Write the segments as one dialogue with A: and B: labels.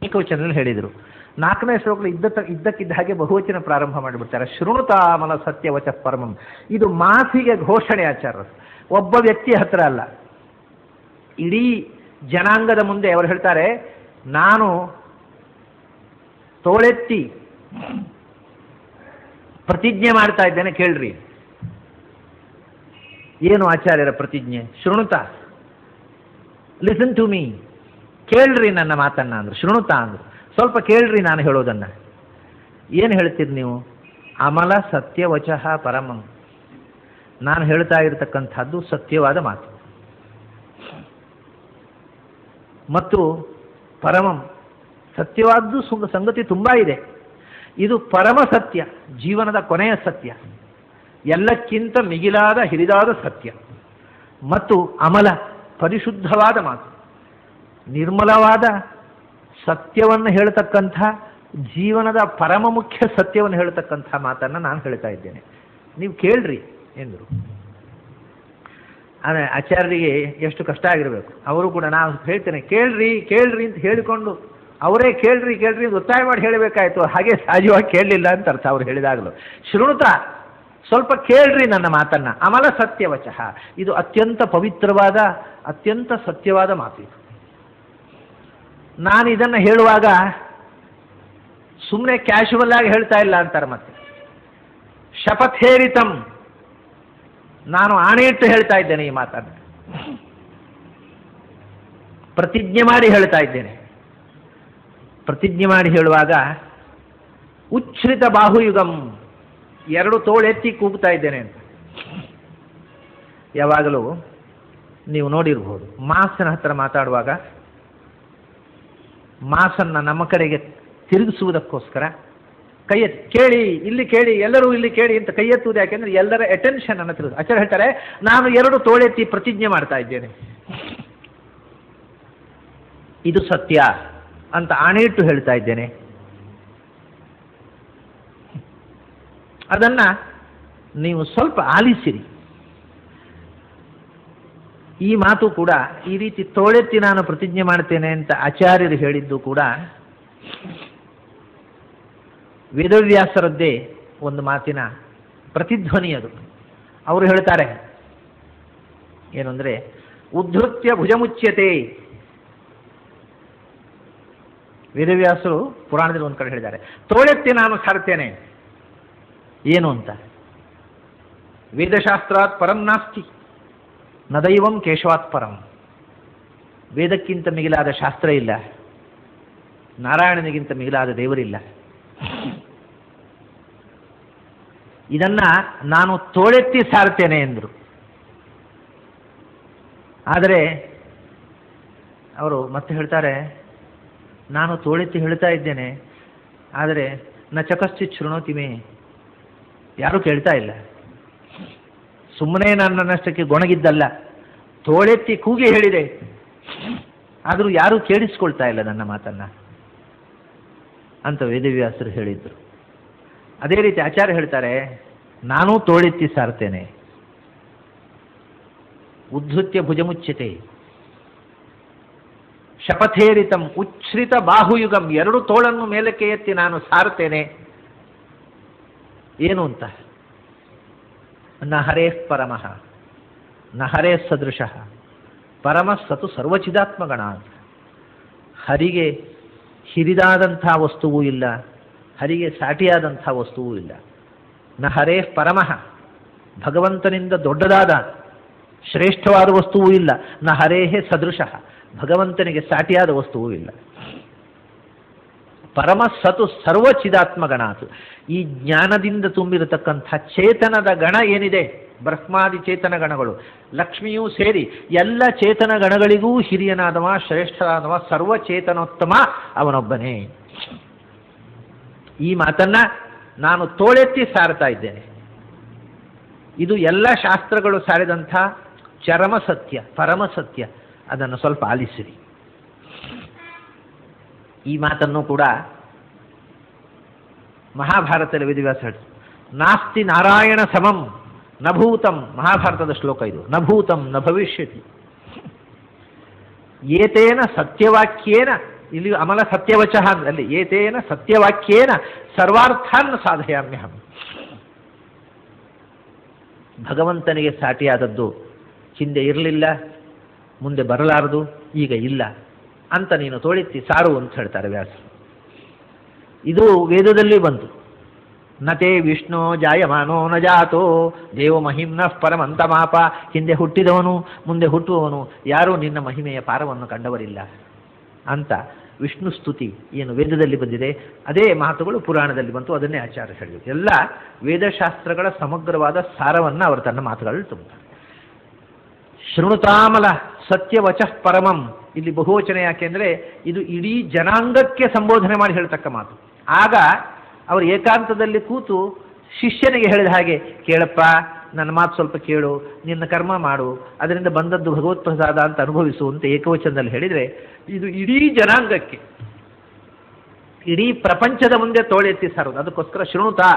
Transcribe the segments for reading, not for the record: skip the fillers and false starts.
A: ಏಕವಚನದಲ್ಲಿ ಹೇಳಿದರು. 4ನೇ ಶ್ಲೋಕದಲ್ಲಿ ಇದ್ದಕ್ಕಿದ್ದ ಹಾಗೆ ಬಹುವಚನ ಪ್ರಾರಂಭ ಮಾಡಿಬಿಡ್ತಾರೆ. ಶೃಣುತಾಮಲ ಸತ್ಯವಚ ಪರಮಂ. ಇದು ಮಾತಿಗೆ ಘೋಷಣೆ ಆಚಾರ್ಯರು, ಒಬ್ಬ ವ್ಯಕ್ತಿಯ ಹತ್ರ ಅಲ್ಲ, ಇಡೀ ಜನಾಂಗದ ಮುಂದೆ ಅವರು ಹೇಳ್ತಾರೆ, ನಾನು ತೋಳೆತ್ತಿ ಪ್ರತಿಜ್ಞೆ ಮಾಡ್ತಾ ಇದ್ದೇನೆ, ಕೇಳ್ರಿ. ಏನು ಆಚಾರ್ಯರ ಪ್ರತಿಜ್ಞೆ? ಶೃಣುತ, ಲಿಸನ್ ಟು ಮೀ, ಕೇಳ್ರಿ ನನ್ನ ಮಾತನ್ನ ಅಂದ್ರು. ಶೃಣುತ ಅಂದ್ರು, ಸ್ವಲ್ಪ ಕೇಳ್ರಿ ನಾನು ಹೇಳೋದನ್ನ. ಏನು ಹೇಳ್ತೀರಿ ನೀವು? ಅಮಲ ಸತ್ಯವಚಃ ಪರಮಂ, ನಾನು ಹೇಳ್ತಾ ಇರತಕ್ಕಂಥದ್ದು ಸತ್ಯವಾದ ಮಾತು, ಮತ್ತು ಪರಮಂ, ಸತ್ಯವಾದ್ದು ಸಂಗತಿ ತುಂಬ ಇದೆ. ಇದು ಪರಮ ಸತ್ಯ, ಜೀವನದ ಕೊನೆಯ ಸತ್ಯ, ಎಲ್ಲಕ್ಕಿಂತ ಮಿಗಿಲಾದ ಹಿರಿದಾದ ಸತ್ಯ, ಮತ್ತು ಅಮಲ, ಪರಿಶುದ್ಧವಾದ ಮಾತು, ನಿರ್ಮಲವಾದ ಸತ್ಯವನ್ನು ಹೇಳ್ತಕ್ಕಂಥ, ಜೀವನದ ಪರಮ ಮುಖ್ಯ ಸತ್ಯವನ್ನು ಹೇಳ್ತಕ್ಕಂಥ ಮಾತನ್ನು ನಾನು ಹೇಳ್ತಾ ಇದ್ದೇನೆ, ನೀವು ಕೇಳ್ರಿ ಎಂದರು. ಆದರೆ ಆಚಾರ್ಯರಿಗೆ ಎಷ್ಟು ಕಷ್ಟ ಆಗಿರಬೇಕು. ಅವರು ಕೂಡ ನಾವು ಹೇಳ್ತೇನೆ ಕೇಳ್ರಿ ಕೇಳ್ರಿ ಅಂತ ಹೇಳಿಕೊಂಡು ಅವರೇ ಕೇಳ್ರಿ ಕೇಳ್ರಿ ಅಂತ ಒತ್ತಾಯ ಮಾಡಿ ಹೇಳಬೇಕಾಯ್ತು. ಹಾಗೆ ಸಹಜವಾಗಿ ಕೇಳಲಿಲ್ಲ ಅಂತ ಅರ್ಥ ಅವ್ರು ಹೇಳಿದಾಗಲೂ. ಶೃಣುತ, ಸ್ವಲ್ಪ ಕೇಳ್ರಿ ನನ್ನ ಮಾತನ್ನ. ಅಮಲ ಸತ್ಯವಚಃ, ಇದು ಅತ್ಯಂತ ಪವಿತ್ರವಾದ ಅತ್ಯಂತ ಸತ್ಯವಾದ ಮಾತು. ಇದು ನಾನು ಇದನ್ನು ಹೇಳುವಾಗ ಸುಮ್ಮನೆ ಕ್ಯಾಶುವಲ್ ಆಗಿ ಹೇಳ್ತಾ ಇಲ್ಲ ಅಂತಾರೆ. ಮತ್ತೆ ಶಪಥೇರಿತಂ, ನಾನು ಆಣೆ ಇಟ್ಟು ಹೇಳ್ತಾ ಇದ್ದೇನೆ ಈ ಮಾತನ್ನು, ಪ್ರತಿಜ್ಞೆ ಮಾಡಿ ಹೇಳ್ತಾ ಇದ್ದೇನೆ. ಪ್ರತಿಜ್ಞೆ ಮಾಡಿ ಹೇಳುವಾಗ ಉಚ್ಛ್ರಿತ ಬಾಹುಯುಗಂ, 2 ತೋಳೆತ್ತಿ ಕೂಗ್ತಾ ಇದ್ದೇನೆ ಅಂತ. ಯಾವಾಗಲೂ ನೀವು ನೋಡಿರ್ಬೋದು, ಮಾಸನ ಹತ್ರ ಮಾತಾಡುವಾಗ ಮಾಸನ್ನ ನಮ್ಮ ಕಡೆಗೆ ತಿರುಗಿಸುವುದಕ್ಕೋಸ್ಕರ ಕೈ ಎತ್ತಿ ಕೇಳಿ, ಇಲ್ಲಿ ಕೇಳಿ, ಎಲ್ಲರೂ ಇಲ್ಲಿ ಕೇಳಿ ಅಂತ ಕೈ ಎತ್ತುವುದು. ಯಾಕೆಂದ್ರೆ ಎಲ್ಲರ ಅಟೆನ್ಷನ್ ಅನ್ನು ತಿರುಗಿಸ. ಆಚಾರ್ಯ ಹೇಳ್ತಾರೆ, ನಾನು 2 ತೋಳೆತ್ತಿ ಪ್ರತಿಜ್ಞೆ ಮಾಡ್ತಾ ಇದ್ದೇನೆ, ಇದು ಸತ್ಯ ಅಂತ ಆಣೆಯಿಟ್ಟು ಹೇಳ್ತಾ ಇದ್ದೇನೆ. ಅದನ್ನ ನೀವು ಸ್ವಲ್ಪ ಆಲಿಸಿರಿ. ಈ ಮಾತು ಕೂಡ ಈ ರೀತಿ ತೋಳೆತ್ತಿ ನಾನು ಪ್ರತಿಜ್ಞೆ ಮಾಡ್ತೇನೆ ಅಂತ ಆಚಾರ್ಯರು ಹೇಳಿದ್ದು ಕೂಡ ವೇದವ್ಯಾಸರದ್ದೇ ಒಂದು ಮಾತಿನ ಪ್ರತಿಧ್ವನಿ ಅದು. ಅವರು ಹೇಳ್ತಾರೆ ಏನು ಅಂದರೆ, ಉದ್ಧೃತ್ಯ ಭುಜಮುಚ್ಯತೆ. ವೇದವ್ಯಾಸರು ಪುರಾಣದಲ್ಲಿ ಒಂದು ಕಡೆ ಹೇಳಿದ್ದಾರೆ, ತೋಳೆತ್ತಿ ನಾನು ಸಾರ್ತೇನೆ. ಏನು ಅಂತ? ವೇದಶಾಸ್ತ್ರಾತ್ ಪರಂ ನಾಸ್ತಿ ನ ದೈವಂ ಕೇಶವಾತ್ ಪರಂ. ವೇದಕ್ಕಿಂತ ಮಿಗಿಲಾದ ಶಾಸ್ತ್ರ ಇಲ್ಲ, ನಾರಾಯಣನಿಗಿಂತ ಮಿಗಿಲಾದ ದೇವರಿಲ್ಲ. ಇದನ್ನ ನಾನು ತೋಳೆತ್ತಿ ಸಾರ್ತೇನೆ ಎಂದರು. ಆದರೆ ಅವರು ಮತ್ತೆ ಹೇಳ್ತಾರೆ, ನಾನು ತೋಳೆತ್ತಿ ಹೇಳ್ತಾ ಇದ್ದೇನೆ, ಆದರೆ ನ ಚಕಶ್ಚಿತ್ ಶೃಣೋತಿ ಮೇ, ಯಾರೂ ಕೇಳ್ತಾ ಇಲ್ಲ. ಸುಮ್ಮನೆ ನನ್ನಷ್ಟಕ್ಕೆ ಗೊಣಗಿದ್ದಲ್ಲ, ತೋಳೆತ್ತಿ ಕೂಗಿ ಹೇಳಿದೆ, ಆದರೂ ಯಾರೂ ಕೇಳಿಸ್ಕೊಳ್ತಾ ಇಲ್ಲ ನನ್ನ ಮಾತನ್ನ ಅಂತ ವೇದವ್ಯಾಸರು ಹೇಳಿದ್ರು. ಅದೇ ರೀತಿ ಆಚಾರ್ಯ ಹೇಳ್ತಾರೆ, ನಾನೂ ತೋಳೆತ್ತಿ ಸಾರ್ತೇನೆ. ಉದ್ಧೃತ್ಯ ಭುಜಮುಚ್ಯತೆ ಶಪಥೇರಿತಂ ಉಚ್ಛ್ರಿತ ಬಾಹುಯುಗಂ, 2 ತೋಳನ್ನು ಮೇಲಕ್ಕೆ ಎತ್ತಿ ನಾನು ಸಾರ್ತೇನೆ. ಏನು ಅಂತ? ನ ಹರೇ ಪರಮಃ ನ ಹರೇ ಸದೃಶಃ ಪರಮಸ್ಸತು ಸರ್ವಚಿದಾತ್ಮಗಣ. ಹರಿಗೆ ಹಿರಿದಾದಂಥ ವಸ್ತುವೂ ಇಲ್ಲ, ಹರಿಗೆ ಸಾಟಿಯಾದಂಥ ವಸ್ತುವೂ ಇಲ್ಲ. ನ ಹರೇ ಪರಮಃ, ಭಗವಂತನಿಂದ ದೊಡ್ಡದಾದ ಶ್ರೇಷ್ಠವಾದ ವಸ್ತುವೂ ಇಲ್ಲ. ನ ಹರೇಹೇ ಸದೃಶಃ, ಭಗವಂತನಿಗೆ ಸಾಟಿಯಾದ ವಸ್ತುವೂ ಇಲ್ಲ. ಪರಮಸ್ಸತು ಸರ್ವಚಿದಾತ್ಮಗಣಾತು, ಈ ಜ್ಞಾನದಿಂದ ತುಂಬಿರತಕ್ಕಂಥ ಚೇತನದ ಗಣ ಏನಿದೆ, ಬ್ರಹ್ಮಾದಿ ಚೇತನ ಗಣಗಳು, ಲಕ್ಷ್ಮಿಯೂ ಸೇರಿ ಎಲ್ಲ ಚೇತನ ಗಣಗಳಿಗೂ ಹಿರಿಯನಾದವ, ಶ್ರೇಷ್ಠನಾದವ, ಸರ್ವಚೇತನೋತ್ತಮ ಅವನೊಬ್ಬನೇ. ಈ ಮಾತನ್ನ ನಾನು ತೋಳೆತ್ತಿ ಸಾರ್ತಾ ಇದ್ದೇನೆ. ಇದು ಎಲ್ಲ ಶಾಸ್ತ್ರಗಳು ಸಾರಿದಂಥ ಚರಮ ಸತ್ಯ, ಪರಮ ಸತ್ಯ. ಅದನ್ನು ಸ್ವಲ್ಪ ಆಲಿಸಿರಿ. ಈ ಮಾತನ್ನು ಕೂಡ ಮಹಾಭಾರತದಲ್ಲಿ ವೇದವ್ಯಾಸ ಹೇಳ್ತಾರೆ, ನಾಸ್ತಿ ನಾರಾಯಣ ಸಮಂ ನಭೂತಂ, ಮಹಾಭಾರತದ ಶ್ಲೋಕ ಇದು, ನಭೂತಂ ನ ಭವಿಷ್ಯತಿ ಏತೇನ ಸತ್ಯವಾಕ್ಯೇನ ಇಲ್ಲಿ ಅಮಲ ಸತ್ಯವಚಃ ಅಲ್ಲಿ ಏತೇನ ಸತ್ಯವಾಕ್ಯೇನ ಸರ್ವಾರ್ಥಾನ್ ಸಾಧಯಾಮ್ಯಹಂ. ಭಗವಂತನಿಗೆ ಸಾಟಿಯಾದದ್ದು ಹಿಂದೆ ಇರಲಿಲ್ಲ, ಮುಂದೆ ಬರಲಾರದು, ಈಗ ಇಲ್ಲ ಅಂತ ನೀನು ತೋಳೆತ್ತಿ ಸಾರು ಅಂತ ಹೇಳ್ತಾರೆ ವ್ಯಾಸರು. ಇದು ವೇದದಲ್ಲಿ ಬಂತು. ನತೇ ವಿಷ್ಣು ಜಾಯಮಾನೋ ನ ಜಾತೋ ದೇವ ಮಹಿಮ್ನಃ ಪರಮಂತಮಾಪ. ಹಿಂದೆ ಹುಟ್ಟಿದವನು ಮುಂದೆ ಹುಟ್ಟುವವನು ಯಾರೂ ನಿನ್ನ ಮಹಿಮೆಯ ಪಾರವನ್ನು ಕಂಡವರಿಲ್ಲ ಅಂತ ವಿಷ್ಣು ಸ್ತುತಿ ಏನು ವೇದದಲ್ಲಿ ಬಂದಿದೆ, ಅದೇ ಮಾತುಗಳು ಪುರಾಣದಲ್ಲಿ ಬಂತು. ಅದನ್ನೇ ಆಚಾರ್ಯ ಹೇಳಿದರು. ಎಲ್ಲ ವೇದಶಾಸ್ತ್ರಗಳ ಸಮಗ್ರವಾದ ಸಾರವನ್ನು ಅವರು ತನ್ನ ಮಾತುಗಳಲ್ಲಿ ತುಂಬುತ್ತಾರೆ. ಶೃಣುತಾಮಲ ಸತ್ಯವಚಃ ಪರಮಂ. ಇಲ್ಲಿ ಬಹುವಚನ ಯಾಕೆಂದರೆ ಇದು ಇಡೀ ಜನಾಂಗಕ್ಕೆ ಸಂಬೋಧನೆ ಮಾಡಿ ಹೇಳ್ತಕ್ಕ ಮಾತು. ಆಗ ಅವರು ಏಕಾಂತದಲ್ಲಿ ಕೂತು ಶಿಷ್ಯನಿಗೆ ಹೇಳಿದ ಹಾಗೆ, ಕೇಳಪ್ಪ ನನ್ನ ಮಾತು ಸ್ವಲ್ಪ ಕೇಳು, ನಿನ್ನ ಕರ್ಮ ಮಾಡು, ಅದರಿಂದ ಬಂದದ್ದು ಭಗವತ್ಪ್ರಸಾದ ಅಂತ ಅನುಭವಿಸು ಅಂತ ಏಕವಚನದಲ್ಲಿ ಹೇಳಿದರೆ, ಇದು ಇಡೀ ಜನಾಂಗಕ್ಕೆ, ಇಡೀ ಪ್ರಪಂಚದ ಮುಂದೆ ತೋಳೆತ್ತಿ ಸಾರೋದು. ಅದಕ್ಕೋಸ್ಕರ ಶೃಣುತಾ,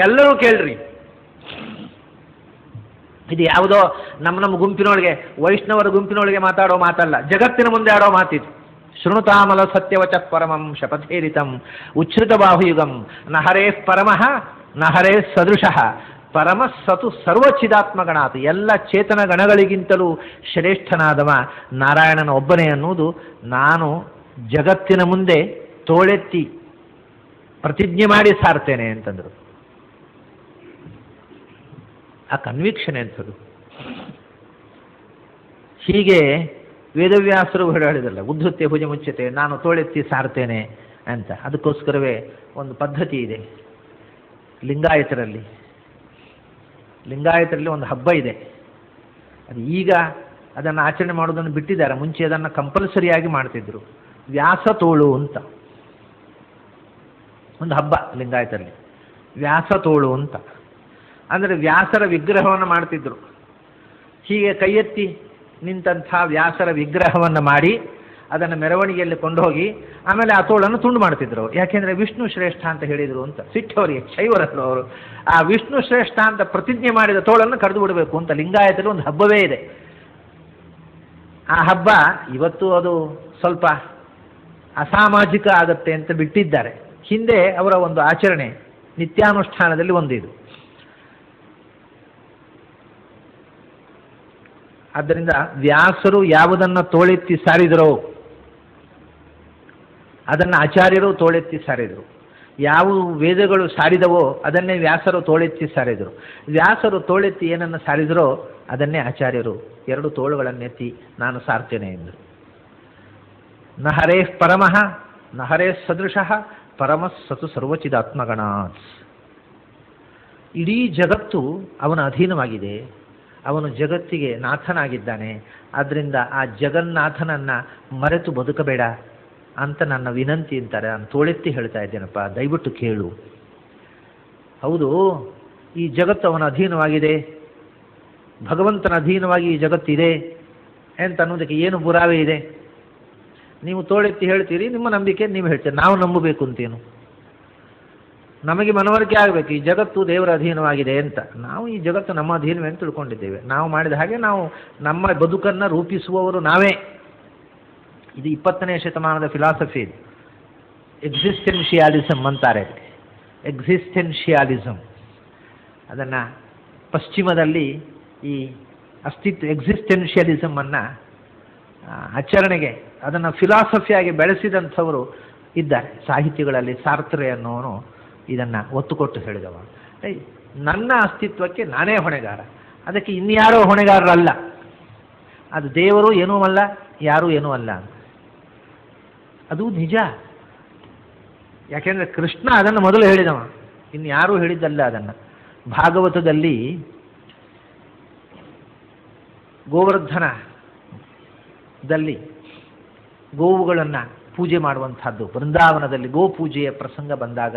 A: ಎಲ್ಲರೂ ಕೇಳ್ರಿ. ಇದು ಯಾವುದೋ ನಮ್ಮ ಗುಂಪಿನೊಳಗೆ, ವೈಷ್ಣವರ ಗುಂಪಿನೊಳಗೆ ಮಾತಾಡೋ ಮಾತಲ್ಲ, ಜಗತ್ತಿನ ಮುಂದೆ ಆಡೋ ಮಾತಿದು. ಶೃಣುತಾಮಲ ಸತ್ಯವಚಃ ಪರಮಂ ಶಪಥೇರಿತಂ ಉಚ್ಛ್ರಿತ ಬಾಹುಯುಗಂ ನಹರೇ ಪರಮಃ ನಹರೇ ಸದೃಶಃ ಪರಮ ಸತು ಸರ್ವಚಿದಾತ್ಮಗಣಾತ್. ಎಲ್ಲ ಚೇತನ ಗಣಗಳಿಗಿಂತಲೂ ಶ್ರೇಷ್ಠನಾದವ ನಾರಾಯಣನ ಒಬ್ಬನೇ ಅನ್ನುವುದು ನಾನು ಜಗತ್ತಿನ ಮುಂದೆ ತೋಳೆತ್ತಿ ಪ್ರತಿಜ್ಞೆ ಮಾಡಿ ಸಾರ್ತೇನೆ ಅಂತಂದರು. ಆ ಕನ್ವಿಕ್ಷನ್ ಎಂಥದ್ದು. ಹೀಗೆ ವೇದವ್ಯಾಸರು ಹೇಳಿದಲ್ಲ, ಉದ್ಧತ್ಯ ಭುಜ ಮುಚ್ಚತೆ, ನಾನು ತೋಳೆತ್ತಿ ಸಾರ್ತೇನೆ ಅಂತ. ಅದಕ್ಕೋಸ್ಕರವೇ ಒಂದು ಪದ್ಧತಿ ಇದೆ ಲಿಂಗಾಯತರಲ್ಲಿ ಒಂದು ಹಬ್ಬ ಇದೆ. ಅದು ಈಗ ಅದನ್ನು ಆಚರಣೆ ಮಾಡೋದನ್ನು ಬಿಟ್ಟಿದ್ದಾರೆ, ಮುಂಚೆ ಅದನ್ನು ಕಂಪಲ್ಸರಿಯಾಗಿ ಮಾಡ್ತಿದ್ರು. ವ್ಯಾಸ ತೋಳು ಅಂತ ಒಂದು ಹಬ್ಬ ಲಿಂಗಾಯತರಲ್ಲಿ, ವ್ಯಾಸ ತೋಳು ಅಂತ. ಅಂದರೆ ವ್ಯಾಸರ ವಿಗ್ರಹವನ್ನು ಮಾಡ್ತಿದ್ರು. ಹೀಗೆ ಕೈ ಎತ್ತಿ ನಿಂತಹ ವ್ಯಾಸರ ವಿಗ್ರಹವನ್ನು ಮಾಡಿ ಅದನ್ನು ಮೆರವಣಿಗೆಯಲ್ಲಿ ಕೊಂಡೋಗಿ ಆಮೇಲೆ ಆ ತೋಳನ್ನು ತುಂಡು ಮಾಡ್ತಿದ್ರು. ಯಾಕೆಂದರೆ ವಿಷ್ಣು ಶ್ರೇಷ್ಠ ಅಂತ ಹೇಳಿದರು ಅಂತ. ಸಿಟ್ಟವರಿಗೆ, ಶೈವರನ್ನು ಅವರು ಆ ವಿಷ್ಣು ಶ್ರೇಷ್ಠ ಅಂತ ಪ್ರತಿಜ್ಞೆ ಮಾಡಿದ ತೋಳನ್ನು ಕಡಿದು ಬಿಡಬೇಕು ಅಂತ ಲಿಂಗಾಯತಲ್ಲಿ ಒಂದು ಹಬ್ಬವೇ ಇದೆ. ಆ ಹಬ್ಬ ಇವತ್ತು ಅದು ಸ್ವಲ್ಪ ಅಸಾಮಾಜಿಕ ಆಗತ್ತೆ ಅಂತ ಬಿಟ್ಟಿದ್ದಾರೆ. ಹಿಂದೆ ಅವರ ಒಂದು ಆಚರಣೆ ನಿತ್ಯಾನುಷ್ಠಾನದಲ್ಲಿ ಒಂದು ಇದು. ಆದ್ದರಿಂದ ವ್ಯಾಸರು ಯಾವುದನ್ನು ತೋಳೆತ್ತಿ ಸಾರಿದರೋ ಅದನ್ನು ಆಚಾರ್ಯರು ತೋಳೆತ್ತಿ ಸಾರಿದರು. ಯಾವ ವೇದಗಳು ಸಾರಿದವೋ ಅದನ್ನೇ ವ್ಯಾಸರು ತೋಳೆತ್ತಿ ಸಾರಿದರು. ವ್ಯಾಸರು ತೋಳೆತ್ತಿ ಏನನ್ನು ಸಾರಿದರೋ ಅದನ್ನೇ ಆಚಾರ್ಯರು ಎರಡು ತೋಳುಗಳನ್ನೆತ್ತಿ ನಾನು ಸಾರ್ತೇನೆ ಎಂದರು. ನ ಹರೇ ಪರಮಃ ನ ಹರೇ ಸದೃಶಃ ಪರಮ ಸತು ಸರ್ವಚಿದಾತ್ಮಗಣಾತ್. ಇಡೀ ಜಗತ್ತು ಅವನ ಅಧೀನವಾಗಿದೆ, ಅವನು ಜಗತ್ತಿಗೆ ನಾಥನಾಗಿದ್ದಾನೆ. ಆದ್ದರಿಂದ ಆ ಜಗನ್ನಾಥನನ್ನು ಮರೆತು ಬದುಕಬೇಡ ಅಂತ ನನ್ನ ವಿನಂತಿ ಅಂತಾರೆ. ನಾನು ತೋಳೆತ್ತಿ ಹೇಳ್ತಾ ಇದ್ದೇನಪ್ಪ, ದಯವಿಟ್ಟು ಕೇಳು. ಹೌದು, ಈ ಜಗತ್ತು ಅವನ ಅಧೀನವಾಗಿದೆ, ಭಗವಂತನ ಅಧೀನವಾಗಿ ಈ ಜಗತ್ತಿದೆ ಅಂತ ಅನ್ನೋದಕ್ಕೆ ಏನು ಪುರಾವೆ ಇದೆ? ನೀವು ತೋಳೆತ್ತಿ ಹೇಳ್ತೀರಿ, ನಿಮ್ಮ ನಂಬಿಕೆ ನೀವು ಹೇಳ್ತೀರಿ, ನಾವು ನಂಬಬೇಕು ಅಂತೇನು? ನಮಗೆ ಮನವರಿಕೆ ಆಗಬೇಕು ಈ ಜಗತ್ತು ದೇವರ ಅಧೀನವಾಗಿದೆ ಅಂತ. ನಾವು ಈ ಜಗತ್ತು ನಮ್ಮ ಅಧೀನವೇ ಅಂತ ತಿಳ್ಕೊಂಡಿದ್ದೇವೆ. ನಾವು ಮಾಡಿದ ಹಾಗೆ ನಾವು ನಮ್ಮ ಬದುಕನ್ನು ರೂಪಿಸುವವರು ನಾವೇ. ಇದು 20ನೇ ಶತಮಾನದ ಫಿಲಾಸಫಿ. ಇದು ಎಕ್ಸಿಸ್ಟೆನ್ಷಿಯಾಲಿಸಮ್ ಅಂತಾರೆ. ಎಕ್ಸಿಸ್ಟೆನ್ಷಿಯಾಲಿಸಮ್ ಅದನ್ನು ಪಶ್ಚಿಮದಲ್ಲಿ ಈ ಎಕ್ಸಿಸ್ಟೆನ್ಷಿಯಲಿಸಮನ್ನು ಆಚರಣೆಗೆ ಅದನ್ನು ಫಿಲಾಸಫಿಯಾಗಿ ಬೆಳೆಸಿದಂಥವರು ಇದ್ದಾರೆ. ಸಾಹಿತ್ಯಗಳಲ್ಲಿ ಸಾರ್ತ್ರೆ ಅನ್ನೋನು ಇದನ್ನು ಒತ್ತು ಕೊಟ್ಟು ಹೇಳಿದವ. ನನ್ನ ಅಸ್ತಿತ್ವಕ್ಕೆ ನಾನೇ ಹೊಣೆಗಾರ, ಅದಕ್ಕೆ ಇನ್ಯಾರೋ ಹೊಣೆಗಾರರಲ್ಲ. ಅದು ದೇವರು ಏನೂ ಅಲ್ಲ, ಯಾರೂ ಏನೂ ಅಲ್ಲ ಅಂತ. ಅದು ನಿಜ. ಯಾಕೆಂದರೆ ಕೃಷ್ಣ ಅದನ್ನು ಮೊದಲು ಹೇಳಿದವ, ಇನ್ಯಾರೂ ಹೇಳಿದ್ದಲ್ಲ ಅದನ್ನು. ಭಾಗವತದಲ್ಲಿ ಗೋವರ್ಧನದಲ್ಲಿ ಗೋವುಗಳನ್ನು ಪೂಜೆ ಮಾಡುವಂಥದ್ದು, ಬೃಂದಾವನದಲ್ಲಿ ಗೋಪೂಜೆಯ ಪ್ರಸಂಗ ಬಂದಾಗ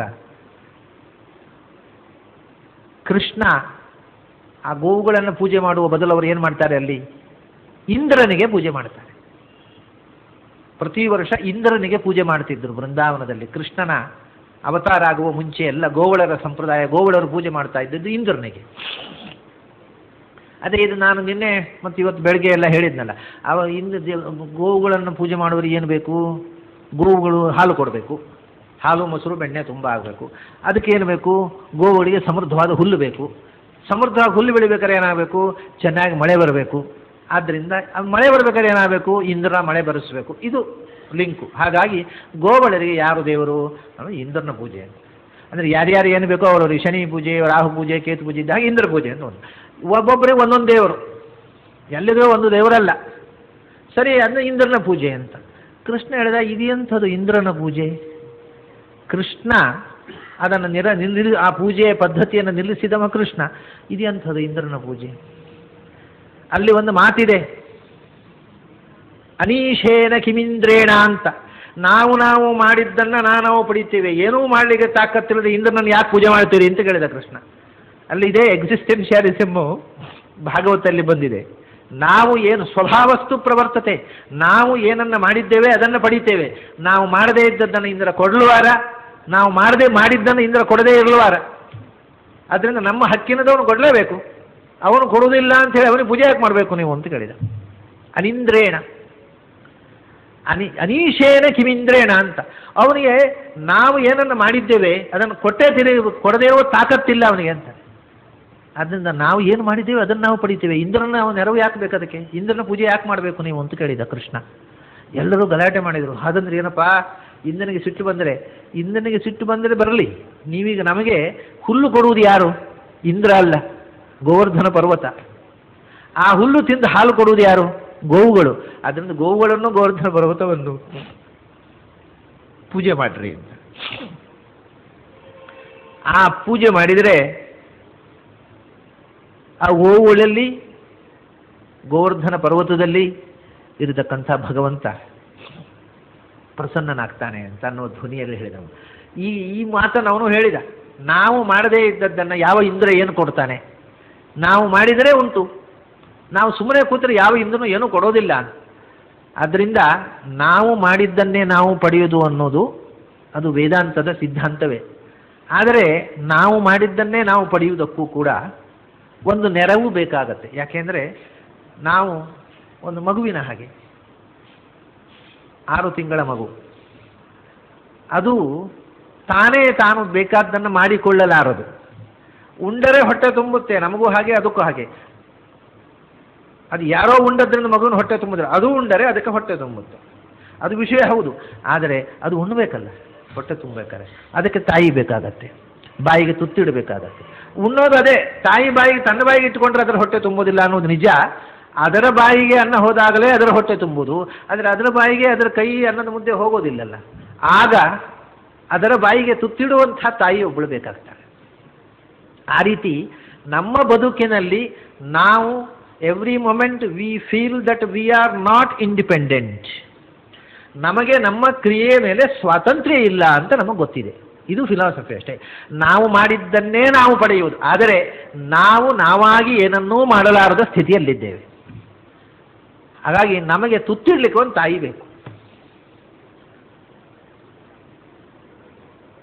A: ಕೃಷ್ಣ ಆ ಗೋವುಗಳನ್ನು ಪೂಜೆ ಮಾಡುವ ಬದಲು ಅವರು ಏನು ಮಾಡ್ತಾರೆ, ಅಲ್ಲಿ ಇಂದ್ರನಿಗೆ ಪೂಜೆ ಮಾಡ್ತಾರೆ. ಪ್ರತಿ ವರ್ಷ ಇಂದ್ರನಿಗೆ ಪೂಜೆ ಮಾಡ್ತಿದ್ರು ಬೃಂದಾವನದಲ್ಲಿ. ಕೃಷ್ಣನ ಅವತಾರ ಆಗುವ ಮುಂಚೆ ಎಲ್ಲ ಗೋವಳರ ಸಂಪ್ರದಾಯ, ಗೋವಳರು ಪೂಜೆ ಮಾಡ್ತಾ ಇದ್ದದ್ದು ಇಂದ್ರನಿಗೆ. ಅದೇ ಇದು ನಾನು ನಿನ್ನೆ ಮತ್ತು ಇವತ್ತು ಬೆಳಗ್ಗೆ ಎಲ್ಲ ಹೇಳಿದ್ನಲ್ಲ, ಗೋವುಗಳನ್ನು ಪೂಜೆ ಮಾಡುವವರಿಗೆ ಏನು ಬೇಕು? ಗೋವುಗಳು ಹಾಲು ಕೊಡಬೇಕು, ಹಾಲು ಮೊಸರು ಬೆಣ್ಣೆ ತುಂಬ ಆಗಬೇಕು. ಅದಕ್ಕೇನು ಬೇಕು? ಗೋವುಗಳಿಗೆ ಸಮೃದ್ಧವಾದ ಹುಲ್ಲು ಬೇಕು. ಸಮೃದ್ಧವಾಗಿ ಹುಲ್ಲು ಬೆಳಿಬೇಕಾದ್ರೆ ಏನಾಗಬೇಕು? ಚೆನ್ನಾಗಿ ಮಳೆ ಬರಬೇಕು. ಆದ್ದರಿಂದ ಮಳೆ ಬರಬೇಕಾದ್ರೆ ಏನಾಗಬೇಕು? ಇಂದ್ರನ ಮಳೆ ಬರೆಸಬೇಕು. ಇದು ಲಿಂಕು. ಹಾಗಾಗಿ ಗೋವುಗಳಿಗೆ ಯಾರು ದೇವರು? ಇಂದ್ರನ ಪೂಜೆ. ಅಂದರೆ ಯಾರ್ಯಾರು ಏನು ಬೇಕೋ ಅವರವರು ಶನಿ ಪೂಜೆ, ರಾಹು ಪೂಜೆ, ಕೇತು ಪೂಜೆ ಇದ್ದಾಗ ಇಂದ್ರ ಪೂಜೆ ಅಂತ ಒಂದು. ಒಬ್ಬೊಬ್ಬರಿಗೆ ಒಂದೊಂದು ದೇವರು, ಎಲ್ಲಿದ್ರೂ ಒಂದು ದೇವರಲ್ಲ. ಸರಿ, ಅದನ್ನ ಇಂದ್ರನ ಪೂಜೆ ಅಂತ ಕೃಷ್ಣ ಹೇಳಿದ. ಇದೆಂಥದ್ದು ಇಂದ್ರನ ಪೂಜೆ? ಕೃಷ್ಣ ಅದನ್ನು ಆ ಪೂಜೆಯ ಪದ್ಧತಿಯನ್ನು ನಿಲ್ಲಿಸಿದವ ಕೃಷ್ಣ. ಇದೆಂಥದ್ದು ಇಂದ್ರನ ಪೂಜೆ? ಅಲ್ಲಿ ಒಂದು ಮಾತಿದೆ, ಅನೀಶೇನ ಕಿಮಿಂದ್ರೇಣ ಅಂತ. ನಾವು ಮಾಡಿದ್ದನ್ನು ನಾವು ಪಡಿತೀವಿ, ಏನೂ ಮಾಡಲಿಕ್ಕೆ ತಾಕತ್ತಿಲ್ಲದೆ ಇಂದ್ರನನ್ನು ಯಾಕೆ ಪೂಜೆ ಮಾಡ್ತೀರಿ ಅಂತ ಕೇಳಿದ ಕೃಷ್ಣ. ಅಲ್ಲಿ ಇದೇ ಎಕ್ಸಿಸ್ಟೆನ್ಷಿಯಾಲಿಸಮ್ಮು ಭಾಗವತಲ್ಲಿ ಬಂದಿದೆ. ನಾವು ಏನು ಸ್ವಭಾವಸ್ತು ಪ್ರವರ್ತತೆ, ನಾವು ಏನನ್ನು ಮಾಡಿದ್ದೇವೆ ಅದನ್ನು ಪಡಿತೇವೆ. ನಾವು ಮಾಡದೇ ಇದ್ದದ್ದನ್ನು ಇಂದ್ರ ಕೊಡಲುವಾರ, ನಾವು ಮಾಡಿದ್ದನ್ನು ಇಂದ್ರ ಕೊಡದೇ ಇರಲುವಾರ. ಅದರಿಂದ ನಮ್ಮ ಹಕ್ಕಿನದವನು ಕೊಡಲೇಬೇಕು. ಅವನು ಕೊಡುವುದಿಲ್ಲ ಅಂತ ಹೇಳಿ ಅವನಿಗೆ ಪೂಜೆ ಯಾಕೆ ಮಾಡಬೇಕು ನೀವು ಅಂತ ಕೇಳಿದ. ಅನಿಂದ್ರೇಣ ಅನೀಶೇನ ಕಿಮಿಂದ್ರೇಣ ಅಂತ. ಅವನಿಗೆ ನಾವು ಏನನ್ನು ಮಾಡಿದ್ದೇವೆ ಅದನ್ನು ಕೊಡದೇ ಇರುವ ತಾಕತ್ತಿಲ್ಲ ಅವನಿಗೆ ಅಂತ. ಆದ್ದರಿಂದ ನಾವು ಏನು ಮಾಡಿದ್ದೇವೆ ಅದನ್ನು ನಾವು ಪಡಿತೇವೆ. ಇಂದ್ರನ ನಾವು ನೆರವು ಯಾಕೆ ಬೇಕು? ಅದಕ್ಕೆ ಇಂದ್ರನ ಪೂಜೆ ಯಾಕೆ ಮಾಡಬೇಕು ನೀವು ಅಂತ ಕೇಳಿದ ಕೃಷ್ಣ. ಎಲ್ಲರೂ ಗಲಾಟೆ ಮಾಡಿದರು. ಹಾಗಂದ್ರೆ ಏನಪ್ಪ? ಇಂದ್ರನಿಗೆ ಸಿಟ್ಟು ಬಂದರೆ ಬರಲಿ. ನೀವೀಗ ನಮಗೆ ಹುಲ್ಲು ಕೊಡುವುದು ಯಾರು? ಇಂದ್ರ ಅಲ್ಲ, ಗೋವರ್ಧನ ಪರ್ವತ. ಆ ಹುಲ್ಲು ತಿಂದು ಹಾಲು ಕೊಡುವುದು ಯಾರು? ಗೋವುಗಳು. ಅದರಿಂದ ಗೋವುಗಳನ್ನು ಗೋವರ್ಧನ ಪರ್ವತವನ್ನು ಪೂಜೆ ಮಾಡ್ರಿ ಅಂತ. ಆ ಪೂಜೆ ಮಾಡಿದರೆ ಆ ಗೋವುಗಳಲ್ಲಿ ಗೋವರ್ಧನ ಪರ್ವತದಲ್ಲಿ ಇರತಕ್ಕಂಥ ಭಗವಂತ ಪ್ರಸನ್ನನಾಗ್ತಾನೆ ಅಂತ ಅನ್ನೋ ಧ್ವನಿಯಲ್ಲಿ ಹೇಳಿದವು. ಈ ಮಾತನ್ನು ಅವನು ಹೇಳಿದ. ನಾವು ಮಾಡದೇ ಇದ್ದದ್ದನ್ನು ಯಾವ ಇಂದ್ರ ಏನು ಕೊಡ್ತಾನೆ? ನಾವು ಮಾಡಿದರೆ ಉಂಟು, ನಾವು ಸುಮ್ಮನೆ ಕೂತರೆ ಯಾವ ಇಂದ್ರನೂ ಏನೂ ಕೊಡೋದಿಲ್ಲ. ಆದ್ದರಿಂದ ನಾವು ಮಾಡಿದ್ದನ್ನೇ ನಾವು ಪಡೆಯುವುದು ಅನ್ನೋದು ಅದು ವೇದಾಂತದ ಸಿದ್ಧಾಂತವೇ. ಆದರೆ ನಾವು ಮಾಡಿದ್ದನ್ನೇ ನಾವು ಪಡೆಯುವುದಕ್ಕೂ ಕೂಡ ಒಂದು ನೆರವು ಬೇಕಾಗತ್ತೆ. ಯಾಕೆಂದರೆ ನಾವು ಒಂದು ಮಗುವಿನ ಹಾಗೆ, 6 ತಿಂಗಳ ಮಗು, ಅದು ತಾನು ಬೇಕಾದ್ದನ್ನು ಮಾಡಿಕೊಳ್ಳಲಾರದು. ಉಂಡರೆ ಹೊಟ್ಟೆ ತುಂಬುತ್ತೆ, ನಮಗೂ ಹಾಗೆ ಅದಕ್ಕೂ ಹಾಗೆ. ಅದು ಯಾರೋ ಉಂಡದ್ರಿಂದ ಮಗುವಿನ ಹೊಟ್ಟೆ ತುಂಬಿದ್ರೆ ಅದು ಉಂಡರೆ ಅದಕ್ಕೆ ಹೊಟ್ಟೆ ತುಂಬುತ್ತೆ. ಅದು ವಿಷಯ ಹೌದು. ಆದರೆ ಅದು ಉಣ್ಣಬೇಕಲ್ಲ, ಹೊಟ್ಟೆ ತುಂಬಬೇಕಾದ್ರೆ ಅದಕ್ಕೆ ತಾಯಿ ಬೇಕಾಗತ್ತೆ, ಬಾಯಿಗೆ ತುತ್ತಿಡಬೇಕಾಗತ್ತೆ. ಉಣ್ಣೋದು ಅದೇ, ತಾಯಿ ಬಾಯಿಗೆ ತನ್ನ ಬಾಯಿಗೆ ಇಟ್ಟುಕೊಂಡ್ರೆ ಅದರ ಹೊಟ್ಟೆ ತುಂಬೋದಿಲ್ಲ ಅನ್ನೋದು ನಿಜ. ಅದರ ಬಾಯಿಗೆ ಅನ್ನ ಹೋದಾಗಲೇ ಅದರ ಹೊಟ್ಟೆ ತುಂಬುವುದು. ಆದರೆ ಅದರ ಬಾಯಿಗೆ ಅದರ ಕೈ ಅನ್ನದ ಮುದ್ದೆ ಹೋಗೋದಿಲ್ಲಲ್ಲ. ಆಗ ಅದರ ಬಾಯಿಗೆ ತುತ್ತಿಡುವಂಥ ತಾಯಿ ಒಬ್ಬಳು ಬೇಕಾಗ್ತಾಳೆ. ಆ ರೀತಿ ನಮ್ಮ ಬದುಕಿನಲ್ಲಿ ನಾವು every moment we feel that we are not independent. ನಮಗೆ ನಮ್ಮ ಕ್ರಿಯೆ ಮೇಲೆ ಸ್ವಾತಂತ್ರ್ಯ ಇಲ್ಲ ಅಂತ ನಮಗೆ ಗೊತ್ತಿದೆ. ಇದು ಫಿಲಾಸಫಿ ಅಷ್ಟೇ. ನಾವು ಮಾಡಿದ್ದನ್ನೇ ನಾವು ಪಡೆಯುವುದು. ಆದರೆ ನಾವಾಗಿ ಏನನ್ನೂ ಮಾಡಲಾರದ ಸ್ಥಿತಿಯಲ್ಲಿದ್ದೇವೆ. ಹಾಗಾಗಿ ನಮಗೆ ತುತ್ತಿಡ್ಲಿಕ್ಕೆ ಒಂದು ತಾಯಿ ಬೇಕು.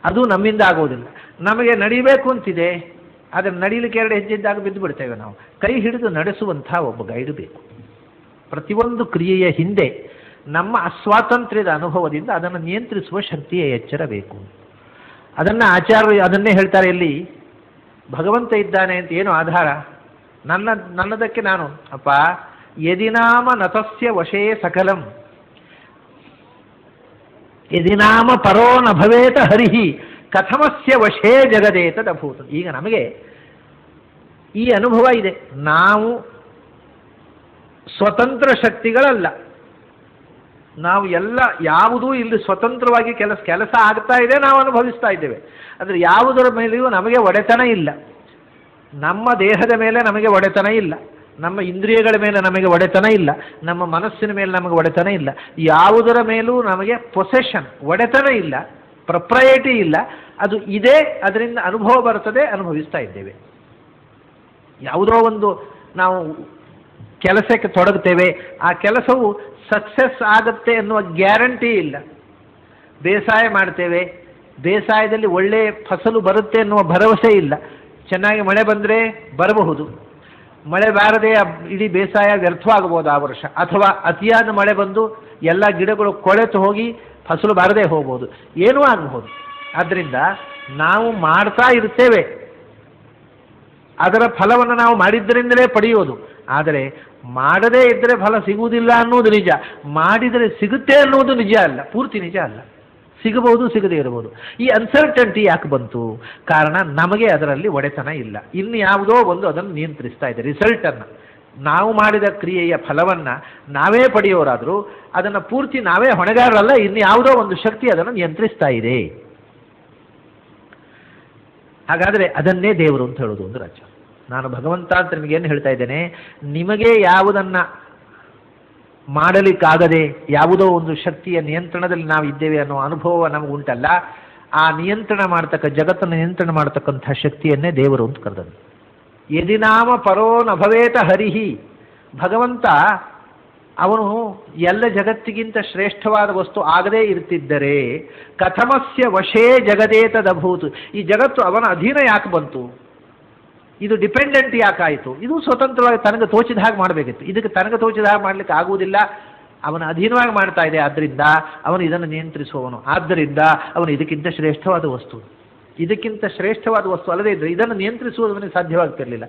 A: ಅದು ನಮ್ಮಿಂದ ಆಗೋದಿಲ್ಲ. ನಮಗೆ ನಡಿಬೇಕು ಅಂತಿದೆ, ಆದರೆ ನಡೀಲಿಕ್ಕೆ 2 ಹೆಜ್ಜೆ ಇದ್ದಾಗ ಬಿದ್ದು ಬಿಡ್ತೇವೆ ನಾವು. ಕೈ ಹಿಡಿದು ನಡೆಸುವಂಥ ಒಬ್ಬ ಗೈಡ್ ಬೇಕು. ಪ್ರತಿಯೊಂದು ಕ್ರಿಯೆಯ ಹಿಂದೆ ನಮ್ಮ ಅಸ್ವಾತಂತ್ರ್ಯದ ಅನುಭವದಿಂದ ಅದನ್ನು ನಿಯಂತ್ರಿಸುವ ಶಕ್ತಿಯ ಎಚ್ಚರ ಬೇಕು. ಅದನ್ನು ಆಚಾರ್ಯರು ಅದನ್ನೇ ಹೇಳ್ತಾರೆ. ಇಲ್ಲಿ ಭಗವಂತ ಇದ್ದಾನೆ ಅಂತ ಏನು ಆಧಾರ? ನನ್ನದಕ್ಕೆ ನಾನು ಅಪ್ಪ ಯದಿನಾಮ ನತಸ್ಯ ವಶೇ ಸಕಲಂ ಯದಿನಾಮ ಪರೋ ನ ಭವೇತ ಹರಿಹಿ ಕಥಮಸ್ಯ ವಶೇ ಜಗದೇತದಭೂತ. ಈಗ ನಮಗೆ ಈ ಅನುಭವ ಇದೆ. ನಾವು ಸ್ವತಂತ್ರ ಶಕ್ತಿಗಳಲ್ಲ. ನಾವು ಯಾವುದೂ ಇಲ್ಲಿ ಸ್ವತಂತ್ರವಾಗಿ ಕೆಲಸ ಆಗ್ತಾ ಇದೆ, ನಾವು ಅನುಭವಿಸ್ತಾ ಇದ್ದೇವೆ. ಆದರೆ ಯಾವುದರ ಮೇಲೆಯೂ ನಮಗೆ ಒಡೆತನ ಇಲ್ಲ. ನಮ್ಮ ದೇಹದ ಮೇಲೆ ನಮಗೆ ಒಡೆತನ ಇಲ್ಲ, ನಮ್ಮ ಇಂದ್ರಿಯಗಳ ಮೇಲೆ ನಮಗೆ ಒಡೆತನ ಇಲ್ಲ, ನಮ್ಮ ಮನಸ್ಸಿನ ಮೇಲೆ ನಮಗೆ ಒಡೆತನ ಇಲ್ಲ. ಯಾವುದರ ಮೇಲೂ ನಮಗೆ ಪೊಸೆಷನ್, ಒಡೆತನ ಇಲ್ಲ, ಪ್ರೊಪ್ರೈಟಿ ಇಲ್ಲ. ಅದು ಇದೆ, ಅದರಿಂದ ಅನುಭವ ಬರ್ತದೆ, ಅನುಭವಿಸ್ತಾ ಇದ್ದೇವೆ. ಯಾವುದೋ ಒಂದು ನಾವು ಕೆಲಸಕ್ಕೆ ತೊಡಗ್ತೇವೆ, ಆ ಕೆಲಸವು ಸಕ್ಸಸ್ ಆಗುತ್ತೆ ಎನ್ನುವ ಗ್ಯಾರಂಟಿ ಇಲ್ಲ. ಬೇಸಾಯ ಮಾಡ್ತೇವೆ, ಬೇಸಾಯದಲ್ಲಿ ಒಳ್ಳೆಯ ಫಸಲು ಬರುತ್ತೆ ಎನ್ನುವ ಭರವಸೆ ಇಲ್ಲ. ಚೆನ್ನಾಗಿ ಮಳೆ ಬಂದರೆ ಬರಬಹುದು, ಮಳೆ ಬಾರದೆ ಇಡೀ ಬೇಸಾಯ ವ್ಯರ್ಥವಾಗಬಹುದು ಆ ವರ್ಷ. ಅಥವಾ ಅತಿಯಾದ ಮಳೆ ಬಂದು ಎಲ್ಲ ಗಿಡಗಳು ಕೊಳೆತು ಹೋಗಿ ಫಸಲು ಬಾರದೇ ಹೋಗ್ಬೋದು, ಏನೂ ಆಗಬಹುದು. ಆದ್ದರಿಂದ ನಾವು ಮಾಡ್ತಾ ಇರ್ತೇವೆ, ಅದರ ಫಲವನ್ನು ನಾವು ಮಾಡಿದ್ದರಿಂದಲೇ ಪಡೆಯೋದು. ಆದರೆ ಮಾಡದೇ ಇದ್ದರೆ ಫಲ ಸಿಗುವುದಿಲ್ಲ ಅನ್ನೋದು ನಿಜ, ಮಾಡಿದರೆ ಸಿಗುತ್ತೆ ಅನ್ನೋದು ನಿಜ ಅಲ್ಲ, ಪೂರ್ತಿ ನಿಜ ಅಲ್ಲ. ಸಿಗಬಹುದು, ಸಿಗದೇ ಇರಬಹುದು. ಈ ಅನ್ಸರ್ಟನ್ಟಿ ಯಾಕೆ ಬಂತು? ಕಾರಣ ನಮಗೆ ಅದರಲ್ಲಿ ಒಡೆತನ ಇಲ್ಲ. ಇನ್ನು ಯಾವುದೋ ಒಂದು ಅದನ್ನು ನಿಯಂತ್ರಿಸ್ತಾ ಇದೆ. ರಿಸಲ್ಟನ್ನು, ನಾವು ಮಾಡಿದ ಕ್ರಿಯೆಯ ಫಲವನ್ನು ನಾವೇ ಪಡೆಯೋರಾದರೂ ಅದನ್ನು ಪೂರ್ತಿ ನಾವೇ ಹೊಣೆಗಾರರಲ್ಲ, ಇನ್ನು ಯಾವುದೋ ಒಂದು ಶಕ್ತಿ ಅದನ್ನು ನಿಯಂತ್ರಿಸ್ತಾ ಇದೆ. ಹಾಗಾದರೆ ಅದನ್ನೇ ದೇವರು ಅಂತ ಹೇಳೋದು ಒಂದು ರಾಜ್ಯ. ನಾನು ಭಗವಂತ ಅಂತ ನಿಮಗೇನು ಹೇಳ್ತಾ ಇದ್ದೇನೆ, ನಿಮಗೆ ಯಾವುದನ್ನು ಮಾಡಲಿಕ್ಕಾಗದೆ ಯಾವುದೋ ಒಂದು ಶಕ್ತಿಯ ನಿಯಂತ್ರಣದಲ್ಲಿ ನಾವು ಇದ್ದೇವೆ ಅನ್ನೋ ಅನುಭವ ನಮಗುಂಟಲ್ಲ, ಆ ನಿಯಂತ್ರಣ ಮಾಡ್ತಕ್ಕ, ಜಗತ್ತನ್ನು ನಿಯಂತ್ರಣ ಮಾಡತಕ್ಕಂಥ ಶಕ್ತಿಯನ್ನೇ ದೇವರು ಅಂತ ಕರೆದನು. ಯದಿನಾಮ ಪರೋ ನಭವೇತ ಹರಿಹಿ. ಭಗವಂತ ಅವನು ಎಲ್ಲ ಜಗತ್ತಿಗಿಂತ ಶ್ರೇಷ್ಠವಾದ ವಸ್ತು ಆಗದೇ ಇರ್ತಿದ್ದರೆ ಕಥಮಸ್ಯ ವಶೇ ಜಗದೇತದಭೂತ್. ಈ ಜಗತ್ತು ಅವನ ಅಧೀನ ಯಾಕೆ ಬಂತು? ಇದು ಡಿಪೆಂಡೆಂಟ್ ಯಾಕಾಯಿತು? ಇದು ಸ್ವತಂತ್ರವಾಗಿ ತನಗೆ ತೋಚಿದ ಹಾಗೆ ಮಾಡಬೇಕಿತ್ತು. ಇದಕ್ಕೆ ತನಗೆ ತೋಚಿದ ಹಾಗೆ ಮಾಡಲಿಕ್ಕೆ ಆಗುವುದಿಲ್ಲ, ಅವನ ಅಧೀನವಾಗಿ ಮಾಡ್ತಾ ಇದೆ. ಆದ್ದರಿಂದ ಅವನು ಇದನ್ನು ನಿಯಂತ್ರಿಸುವವನು. ಆದ್ದರಿಂದ ಅವನು ಇದಕ್ಕಿಂತ ಶ್ರೇಷ್ಠವಾದ ವಸ್ತು, ಇದಕ್ಕಿಂತ ಶ್ರೇಷ್ಠವಾದ ವಸ್ತು ಅಲ್ಲದೇ ಇದ್ದರೆ ಇದನ್ನು ನಿಯಂತ್ರಿಸುವುದು ಅವನಿಗೆ ಸಾಧ್ಯವಾಗ್ತಿರಲಿಲ್ಲ.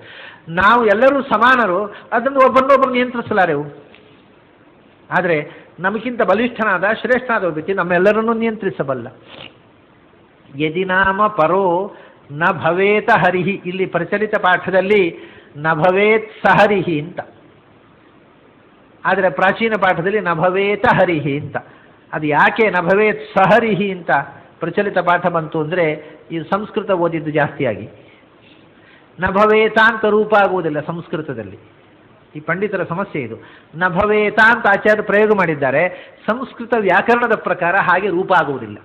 A: ನಾವು ಎಲ್ಲರೂ ಸಮಾನರು, ಅದನ್ನು ಒಬ್ಬರನ್ನೊಬ್ಬರು ನಿಯಂತ್ರಿಸಲಾರೆವು. ಆದರೆ ನಮಗಿಂತ ಬಲಿಷ್ಠನಾದ ಶ್ರೇಷ್ಠನಾದ ವ್ಯಕ್ತಿ ನಮ್ಮೆಲ್ಲರನ್ನೂ ನಿಯಂತ್ರಿಸಬಲ್ಲ. ಯದಿನಾಮ ಪರೋ ನ ಭವೇತ ಹರಿಹಿ. ಇಲ್ಲಿ ಪ್ರಚಲಿತ ಪಾಠದಲ್ಲಿ ನ ಭವೇತ್ ಸಹರಿಹಿ ಅಂತ, ಆದರೆ ಪ್ರಾಚೀನ ಪಾಠದಲ್ಲಿ ನ ಭವೇತ ಹರಿಹಿ ಅಂತ. ಅದು ಯಾಕೆ ನ ಭವೇತ್ ಸಹರಿಹಿ ಅಂತ ಪ್ರಚಲಿತ ಪಾಠ ಬಂತು ಅಂದರೆ, ಈ ಸಂಸ್ಕೃತ ಓದಿದ್ದು ಜಾಸ್ತಿಯಾಗಿ ನ ಭವೇತ ಅಂತ ರೂಪ ಆಗುವುದಿಲ್ಲ ಸಂಸ್ಕೃತದಲ್ಲಿ. ಈ ಪಂಡಿತರ ಸಮಸ್ಯೆ ಇದು. ನ ಭವೇತ ಅಂತ ಆಚಾರ್ಯ ಪ್ರಯೋಗ ಮಾಡಿದ್ದಾರೆ, ಸಂಸ್ಕೃತ ವ್ಯಾಕರಣದ ಪ್ರಕಾರ ಹಾಗೆ ರೂಪ ಆಗುವುದಿಲ್ಲ.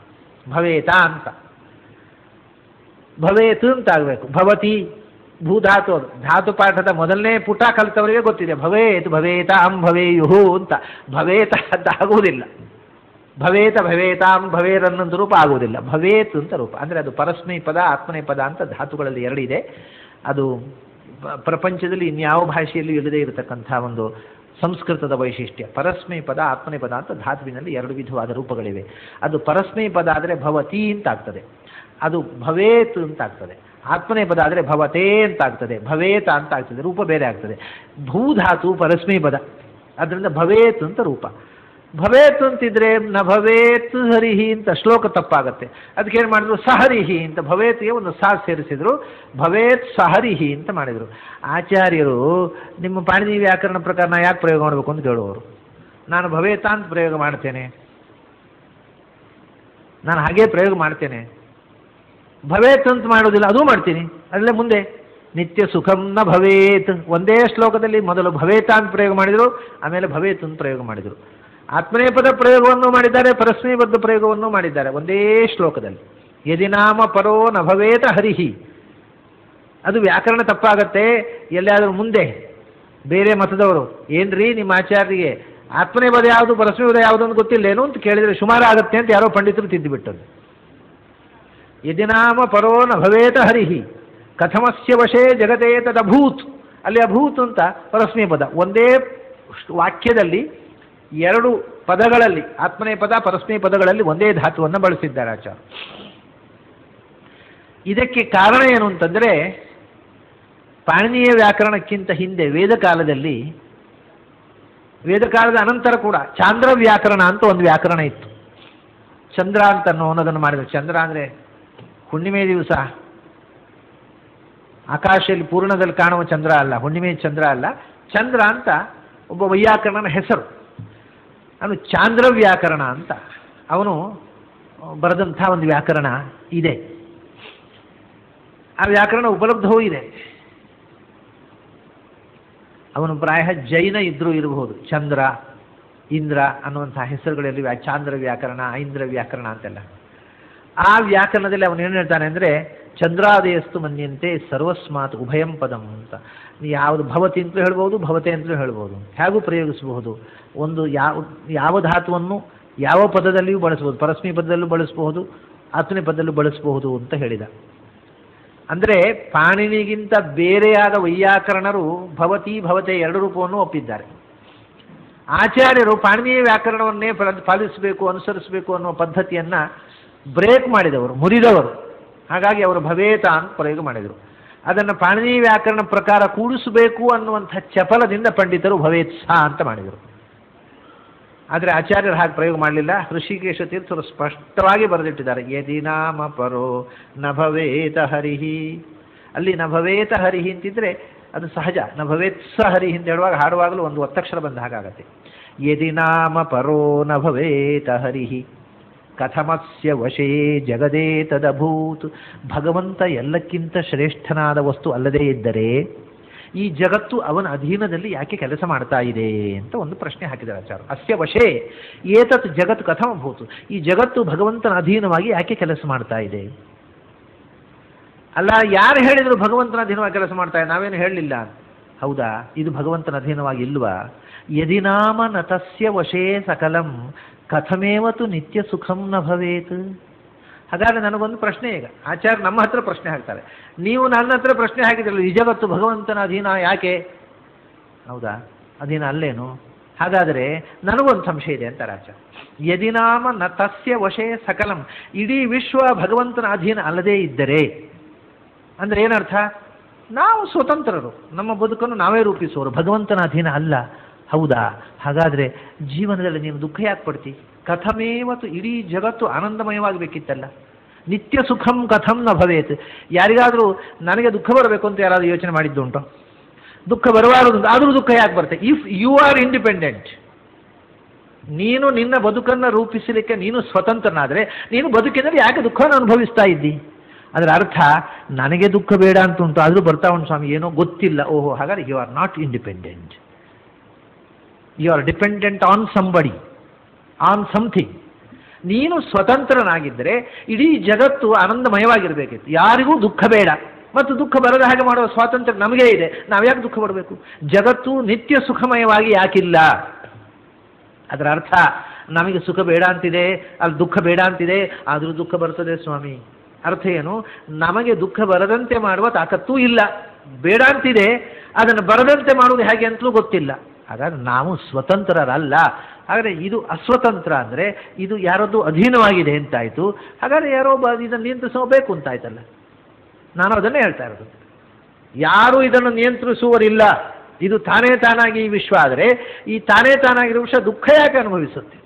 A: ಭವೇತ ಅಂತ ಭವೇತ್ ಅಂತ ಆಗಬೇಕು. ಭವತಿ ಭೂಧಾತು, ಧಾತು ಪಾಠದ ಮೊದಲನೇ ಪುಟ ಕಲಿತವರಿಗೆ ಗೊತ್ತಿದೆ. ಭವೇತ್ ಭವೇತಾಂ ಭವೇಯುಹು ಅಂತ. ಭವೇತ ಅಂತ ಆಗುವುದಿಲ್ಲ. ಭವೇತ ಭವೇತಾಂ ಭವೇರನ್ನೊಂದು ರೂಪ ಆಗುವುದಿಲ್ಲ. ಭವೇತ್ ಅಂತ ರೂಪ. ಅಂದರೆ ಅದು ಪರಸ್ಮೈ ಪದ ಆತ್ಮನೇ ಪದ ಅಂತ ಧಾತುಗಳಲ್ಲಿ ಎರಡಿದೆ. ಅದು ಪ್ರಪಂಚದಲ್ಲಿ ಇನ್ಯಾವ ಭಾಷೆಯಲ್ಲಿ ಇಲ್ಲದೇ ಇರತಕ್ಕಂಥ ಒಂದು ಸಂಸ್ಕೃತದ ವೈಶಿಷ್ಟ್ಯ. ಪರಸ್ಮೈ ಪದ ಆತ್ಮನೇ ಪದ ಅಂತ ಧಾತುವಿನಲ್ಲಿ ಎರಡು ವಿಧವಾದ ರೂಪಗಳಿವೆ. ಅದು ಪರಸ್ಮೈ ಪದ ಆದರೆ ಭವತಿ ಅಂತ ಆಗ್ತದೆ, ಅದು ಭವೇತ್ ಅಂತ ಆಗ್ತದೆ. ಆತ್ಮನೇ ಪದ ಆದರೆ ಭವತೇ ಅಂತ ಆಗ್ತದೆ, ಭವೇತ ಅಂತ ಆಗ್ತದೆ, ರೂಪ ಬೇರೆ ಆಗ್ತದೆ. ಭೂಧಾತು ಪರಸ್ಮೈ ಪದ, ಅದರಿಂದ ಭವೇತ್ ಅಂತ ರೂಪ. ಭವೇತ್ ಅಂತಿದ್ರೆ ನ ಭವೇತ್ ಹರಿಹಿ ಅಂತ ಶ್ಲೋಕ ತಪ್ಪಾಗತ್ತೆ. ಅದಕ್ಕೇನು ಮಾಡಿದ್ರು? ಸಹರಿಹಿ ಅಂತ, ಭವೇತ್ಗೆ ಒಂದು ಸಾ ಸೇರಿಸಿದ್ರು, ಭವೇತ್ ಸಹರಿಹಿ ಅಂತ ಮಾಡಿದರು. ಆಚಾರ್ಯರು ನಿಮ್ಮ ಪಾಣಿನಿ ವ್ಯಾಕರಣ ಪ್ರಕಾರ ನಾ ಯಾಕೆ ಪ್ರಯೋಗ ಮಾಡಬೇಕು ಅಂತ ಕೇಳುವವರು. ನಾನು ಭವೇತ ಅಂತ ಪ್ರಯೋಗ ಮಾಡ್ತೇನೆ, ನಾನು ಹಾಗೇ ಪ್ರಯೋಗ ಮಾಡ್ತೇನೆ. ಭವೇತ್ ಅಂತ ಮಾಡೋದಿಲ್ಲ, ಅದೂ ಮಾಡ್ತೀನಿ. ಅದರಲ್ಲೇ ಮುಂದೆ ನಿತ್ಯ ಸುಖಂ ನ ಭವೇತ್, ಒಂದೇ ಶ್ಲೋಕದಲ್ಲಿ ಮೊದಲು ಭವೇತ ಅಂತ ಪ್ರಯೋಗ ಮಾಡಿದರು, ಆಮೇಲೆ ಭವೇತ್ ಅಂತ ಪ್ರಯೋಗ ಮಾಡಿದರು. ಆತ್ಮನೇಪದ ಪ್ರಯೋಗವನ್ನು ಮಾಡಿದ್ದಾರೆ, ಪರಸ್ಮೈಬದ್ಧ ಪ್ರಯೋಗವನ್ನು ಮಾಡಿದ್ದಾರೆ ಒಂದೇ ಶ್ಲೋಕದಲ್ಲಿ. ಯದಿನಾಮ ಪರೋ ನ ಭವೇತ ಹರಿಹಿ, ಅದು ವ್ಯಾಕರಣ ತಪ್ಪಾಗತ್ತೆ. ಎಲ್ಲಾದರೂ ಮುಂದೆ ಬೇರೆ ಮತದವರು ಏನ್ರಿ ನಿಮ್ಮ ಆಚಾರ್ಯರಿಗೆ ಆತ್ಮನೇಪದ ಯಾವುದು ಪರಸ್ಮೈಪದ ಯಾವುದು ಅಂತ ಗೊತ್ತಿಲ್ಲೇನು ಅಂತ ಕೇಳಿದರೆ ಸುಮಾರು ಆಗುತ್ತೆ ಅಂತ ಯಾರೋ ಪಂಡಿತರು ತಿದ್ದುಬಿಟ್ಟರು. ಯದಿನಾಮ ಪರೋ ನ ಭವೇತ ಹರಿಹಿ ಕಥಮಸ್ಯ ವಶೇ ಜಗತೇ ತದಭೂತ್. ಅಲ್ಲಿ ಅಭೂತ್ ಅಂತ ಪರಸ್ಮೈ ಪದ ಒಂದೇ ವಾಕ್ಯದಲ್ಲಿ ಎರಡು ಪದಗಳಲ್ಲಿ, ಆತ್ಮನೇ ಪದ ಪರಸ್ಮೈ ಪದಗಳಲ್ಲಿ ಒಂದೇ ಧಾತುವನ್ನು ಬಳಸಿದ್ದಾರೆ ಆಚಾರ್ಯ. ಇದಕ್ಕೆ ಕಾರಣ ಏನು ಅಂತಂದರೆ, ಪಾಣಿನಿಯ ವ್ಯಾಕರಣಕ್ಕಿಂತ ಹಿಂದೆ ವೇದಕಾಲದಲ್ಲಿ, ವೇದಕಾಲದ ಅನಂತರ ಕೂಡ ಚಾಂದ್ರ ವ್ಯಾಕರಣ ಅಂತ ಒಂದು ವ್ಯಾಕರಣ ಇತ್ತು. ಚಂದ್ರ ಅಂತ ಅನ್ನೋದನ್ನು ಮಾಡಿದ್ರು. ಚಂದ್ರ ಅಂದರೆ ಹುಣ್ಣಿಮೆ ದಿವಸ ಆಕಾಶದಲ್ಲಿ ಪೂರ್ಣದಲ್ಲಿ ಕಾಣುವ ಚಂದ್ರ ಅಲ್ಲ, ಹುಣ್ಣಿಮೆ ಚಂದ್ರ ಅಲ್ಲ, ಚಂದ್ರ ಅಂತ ಒಬ್ಬ ವೈಯಾಕರಣನ ಹೆಸರು. ಅವನು ಚಾಂದ್ರ ವ್ಯಾಕರಣ ಅಂತ ಅವನು ಬರೆದಂಥ ಒಂದು ವ್ಯಾಕರಣ ಇದೆ. ಆ ವ್ಯಾಕರಣ ಉಪಲಬ್ಧವೂ ಇದೆ. ಅವನು ಪ್ರಾಯ ಜೈನ ಇದ್ರೂ ಇರಬಹುದು. ಚಂದ್ರ, ಇಂದ್ರ ಅನ್ನುವಂಥ ಹೆಸರುಗಳಲ್ಲಿ ಚಾಂದ್ರ ವ್ಯಾಕರಣ, ಐಂದ್ರ ವ್ಯಾಕರಣ ಅಂತೆಲ್ಲ. ಆ ವ್ಯಾಕರಣದಲ್ಲಿ ಅವನು ಏನು ಹೇಳ್ತಾನೆ ಅಂದರೆ, ಚಂದ್ರಾದಯಸ್ತು ಮನ್ಯಂತೆ ಸರ್ವಸ್ಮಾತ್ ಉಭಯಂ ಪದಂ ಅಂತ. ಯಾವುದು ಭವತಿ ಅಂತಲೂ ಹೇಳ್ಬೋದು, ಭವತೆ ಅಂತಲೂ ಹೇಳ್ಬೋದು, ಹೇಗೂ ಪ್ರಯೋಗಿಸಬಹುದು. ಒಂದು ಯಾವ ಧಾತುವನ್ನು ಯಾವ ಪದದಲ್ಲಿಯೂ ಬಳಸ್ಬೋದು, ಪರಸ್ಮೈ ಪದದಲ್ಲೂ ಬಳಸಬಹುದು, ಆತ್ಮನೇ ಪದದಲ್ಲೂ ಬಳಸಬಹುದು ಅಂತ ಹೇಳಿದ. ಅಂದರೆ ಪಾಣಿನಿಗಿಂತ ಬೇರೆಯಾದ ವೈಯಾಕರಣರು ಭವತಿ ಭವತೆ ಎರಡು ರೂಪವನ್ನು ಒಪ್ಪಿದ್ದಾರೆ. ಆಚಾರ್ಯರು ಪಾಣಿನೀಯ ವ್ಯಾಕರಣವನ್ನೇ ಪಾಲಿಸಬೇಕು, ಅನುಸರಿಸಬೇಕು ಅನ್ನೋ ಪದ್ಧತಿಯನ್ನು ಬ್ರೇಕ್ ಮಾಡಿದವರು, ಮುರಿದವರು. ಹಾಗಾಗಿ ಅವರು ಭವೇತ ಅಂತ ಪ್ರಯೋಗ ಮಾಡಿದರು. ಅದನ್ನು ಪಾಣಿನೀಯ ವ್ಯಾಕರಣ ಪ್ರಕಾರ ಕೂಡಿಸಬೇಕು ಅನ್ನುವಂಥ ಚಪಲದಿಂದ ಪಂಡಿತರು ಭವೇತ್ಸ ಅಂತ ಮಾಡಿದರು. ಆದರೆ ಆಚಾರ್ಯರು ಹಾಗೆ ಪ್ರಯೋಗ ಮಾಡಲಿಲ್ಲ. ಋಷಿಕೇಶ ತೀರ್ಥರು ಸ್ಪಷ್ಟವಾಗಿ ಬರೆದಿಟ್ಟಿದ್ದಾರೆ, ಯದಿ ನಾಮ ಪರೋ ನ ಭವೇತ ಹರಿಹಿ. ಅಲ್ಲಿ ನ ಭವೇತ ಹರಿಹಿ ಅಂತಿದ್ರೆ ಅದು ಸಹಜ. ನ ಭವೇತ್ಸ ಹರಿಹಿ ಅಂತ ಹೇಳುವಾಗ ಹಾಡುವಾಗಲೂ ಒಂದು ಒತ್ತಕ್ಷರ ಬಂದ ಹಾಗಾಗತ್ತೆ. ಯದಿ ನಾಮ ಪರೋ ನ ಭವೇತ ಹರಿಹಿ ಕಥಮಸ್ಯ ವಶೇ ಜಗದೇ ತದಭೂತ್. ಭಗವಂತ ಎಲ್ಲಕ್ಕಿಂತ ಶ್ರೇಷ್ಠನಾದ ವಸ್ತು ಅಲ್ಲದೇ ಇದ್ದರೆ ಈ ಜಗತ್ತು ಅವನ ಅಧೀನದಲ್ಲಿ ಯಾಕೆ ಕೆಲಸ ಮಾಡ್ತಾ ಇದೆ ಅಂತ ಒಂದು ಪ್ರಶ್ನೆ ಹಾಕಿದ್ದಾರೆ ಆಚಾರ್ಯ. ಅಸ್ಯ ವಶೇ ಏತತ್ ಜಗತ್ ಕಥಮಭೂತ್. ಈ ಜಗತ್ತು ಭಗವಂತನ ಅಧೀನವಾಗಿ ಯಾಕೆ ಕೆಲಸ ಮಾಡ್ತಾ ಇದೆ? ಅಲ್ಲ, ಯಾರು ಹೇಳಿದ್ರು ಭಗವಂತನ ಅಧೀನವಾಗಿ ಕೆಲಸ ಮಾಡ್ತಾ ಇದೆ? ನಾವೇನು ಹೇಳಲಿಲ್ಲ. ಹೌದಾ, ಇದು ಭಗವಂತನ ಅಧೀನವಾಗಿ ಇಲ್ವಾ? ಯದಿನಾಮ ನತಸ್ಯ ವಶೇ ಸಕಲಂ ಕಥಮೇವತು ನಿತ್ಯ ಸುಖಂ ನ ಭವೇತ್. ಹಾಗಾದ್ರೆ ನನಗೊಂದು ಪ್ರಶ್ನೆ. ಈಗ ಆಚಾರ್ಯ ನಮ್ಮ ಹತ್ರ ಪ್ರಶ್ನೆ ಹಾಕ್ತಾರೆ, ನೀವು ನನ್ನ ಹತ್ರ ಪ್ರಶ್ನೆ ಹಾಕಿದ್ರಲ್ಲ, ಈ ಜಗತ್ತು ಭಗವಂತನ ಅಧೀನ ಯಾಕೆ? ಹೌದಾ, ಅಧೀನ ಅಲ್ಲೇನು? ಹಾಗಾದರೆ ನನಗೊಂದು ಸಂಶಯ ಇದೆ ಅಂತಾರೆ ಆಚಾರ್ಯ. ಯದಿನಾಮ ನ ತಸ್ಯ ವಶೇ ಸಕಲಂ, ಇಡೀ ವಿಶ್ವ ಭಗವಂತನ ಅಧೀನ ಅಲ್ಲದೇ ಇದ್ದರೆ ಅಂದರೆ ಏನರ್ಥ? ನಾವು ಸ್ವತಂತ್ರರು, ನಮ್ಮ ಬದುಕನ್ನು ನಾವೇ ರೂಪಿಸುವರು, ಭಗವಂತನ ಅಧೀನ ಅಲ್ಲ. ಹೌದಾ, ಹಾಗಾದರೆ ಜೀವನದಲ್ಲಿ ನೀನು ದುಃಖ ಯಾಕೆ ಪಡ್ತಿ? ಕಥಮೇವತ್ತು, ಇಡೀ ಜಗತ್ತು ಆನಂದಮಯವಾಗಬೇಕಿತ್ತಲ್ಲ. ನಿತ್ಯ ಸುಖಂ ಕಥಂ ನ ಭವೇತ್. ಯಾರಿಗಾದರೂ ನನಗೆ ದುಃಖ ಬರಬೇಕು ಅಂತ ಯಾರಾದರೂ ಯೋಚನೆ ಮಾಡಿದ್ದುಂಟು? ದುಃಖ ಬರಬಾರದು, ಆದರೂ ದುಃಖ ಯಾಕೆ ಬರುತ್ತೆ? ಇಫ್ ಯು ಆರ್ ಇಂಡಿಪೆಂಡೆಂಟ್, ನೀನು ನಿನ್ನ ಬದುಕನ್ನು ರೂಪಿಸಲಿಕ್ಕೆ ನೀನು ಸ್ವತಂತ್ರನಾದರೆ ನೀನು ಬದುಕಿನಲ್ಲಿ ಯಾಕೆ ದುಃಖವನ್ನು ಅನುಭವಿಸ್ತಾ ಇದ್ದಿ? ಅದರ ಅರ್ಥ ನನಗೆ ದುಃಖ ಬೇಡ ಅಂತುಂಟು, ಆದರೂ ಬರ್ತಾ ಉಂಟು ಸ್ವಾಮಿ, ಏನೋ ಗೊತ್ತಿಲ್ಲ. ಓಹೋ, ಹಾಗಾದ್ರೆ you are not independent. You are dependent on somebody, on something. ನೀನು ಸ್ವತಂತ್ರನಾಗಿದ್ದರೆ ಇಡೀ ಜಗತ್ತು ಆನಂದಮಯವಾಗಿರಬೇಕಿತ್ತು, ಯಾರಿಗೂ ದುಃಖ ಬೇಡ. ಮತ್ತು ದುಃಖ ಬರದ ಹಾಗೆ ಮಾಡುವ ಸ್ವಾತಂತ್ರ್ಯ ನಮಗೇ ಇದೆ, ನಾವು ಯಾಕೆ ದುಃಖ ಪಡಬೇಕು? ಜಗತ್ತು ನಿತ್ಯ ಸುಖಮಯವಾಗಿ ಯಾಕಿಲ್ಲ? ಅದರ ಅರ್ಥ ನಮಗೆ ಸುಖ ಬೇಡ ಅಂತಿದೆ, ಅಲ್ಲಿ ದುಃಖ ಬೇಡ ಅಂತಿದೆ, ಆದರೂ ದುಃಖ ಬರ್ತದೆ ಸ್ವಾಮಿ. ಅರ್ಥ ಏನು? ನಮಗೆ ದುಃಖ ಬರದಂತೆ ಮಾಡುವ ತಾಕತ್ತೂ ಇಲ್ಲ. ಬೇಡ ಅಂತಿದೆ, ಅದನ್ನು ಬರದಂತೆ ಮಾಡುವುದು ಹೇಗೆ ಅಂತಲೂ ಗೊತ್ತಿಲ್ಲ. ಹಾಗಾದ್ರೆ ನಾವು ಸ್ವತಂತ್ರರಲ್ಲ. ಹಾಗಾದರೆ ಇದು ಅಸ್ವತಂತ್ರ ಅಂದರೆ ಇದು ಯಾರದ್ದು ಅಧೀನವಾಗಿದೆ ಅಂತಾಯಿತು. ಹಾಗಾದರೆ ಯಾರೋ ಇದನ್ನು ನಿಯಂತ್ರಿಸಬೇಕು ಅಂತಾಯ್ತಲ್ಲ. ನಾನು ಅದನ್ನೇ ಹೇಳ್ತಾ ಇರೋದು, ಯಾರೂ ಇದನ್ನು ನಿಯಂತ್ರಿಸುವರಿಲ್ಲ. ಇದು ತಾನೇ ತಾನಾಗಿ ಈ ವಿಶ್ವ ಆದರೆ ಈ ತಾನೇ ತಾನಾಗಿರೋ ವಿಶ್ವ ದುಃಖ ಯಾಕೆ ಅನುಭವಿಸುತ್ತೆ?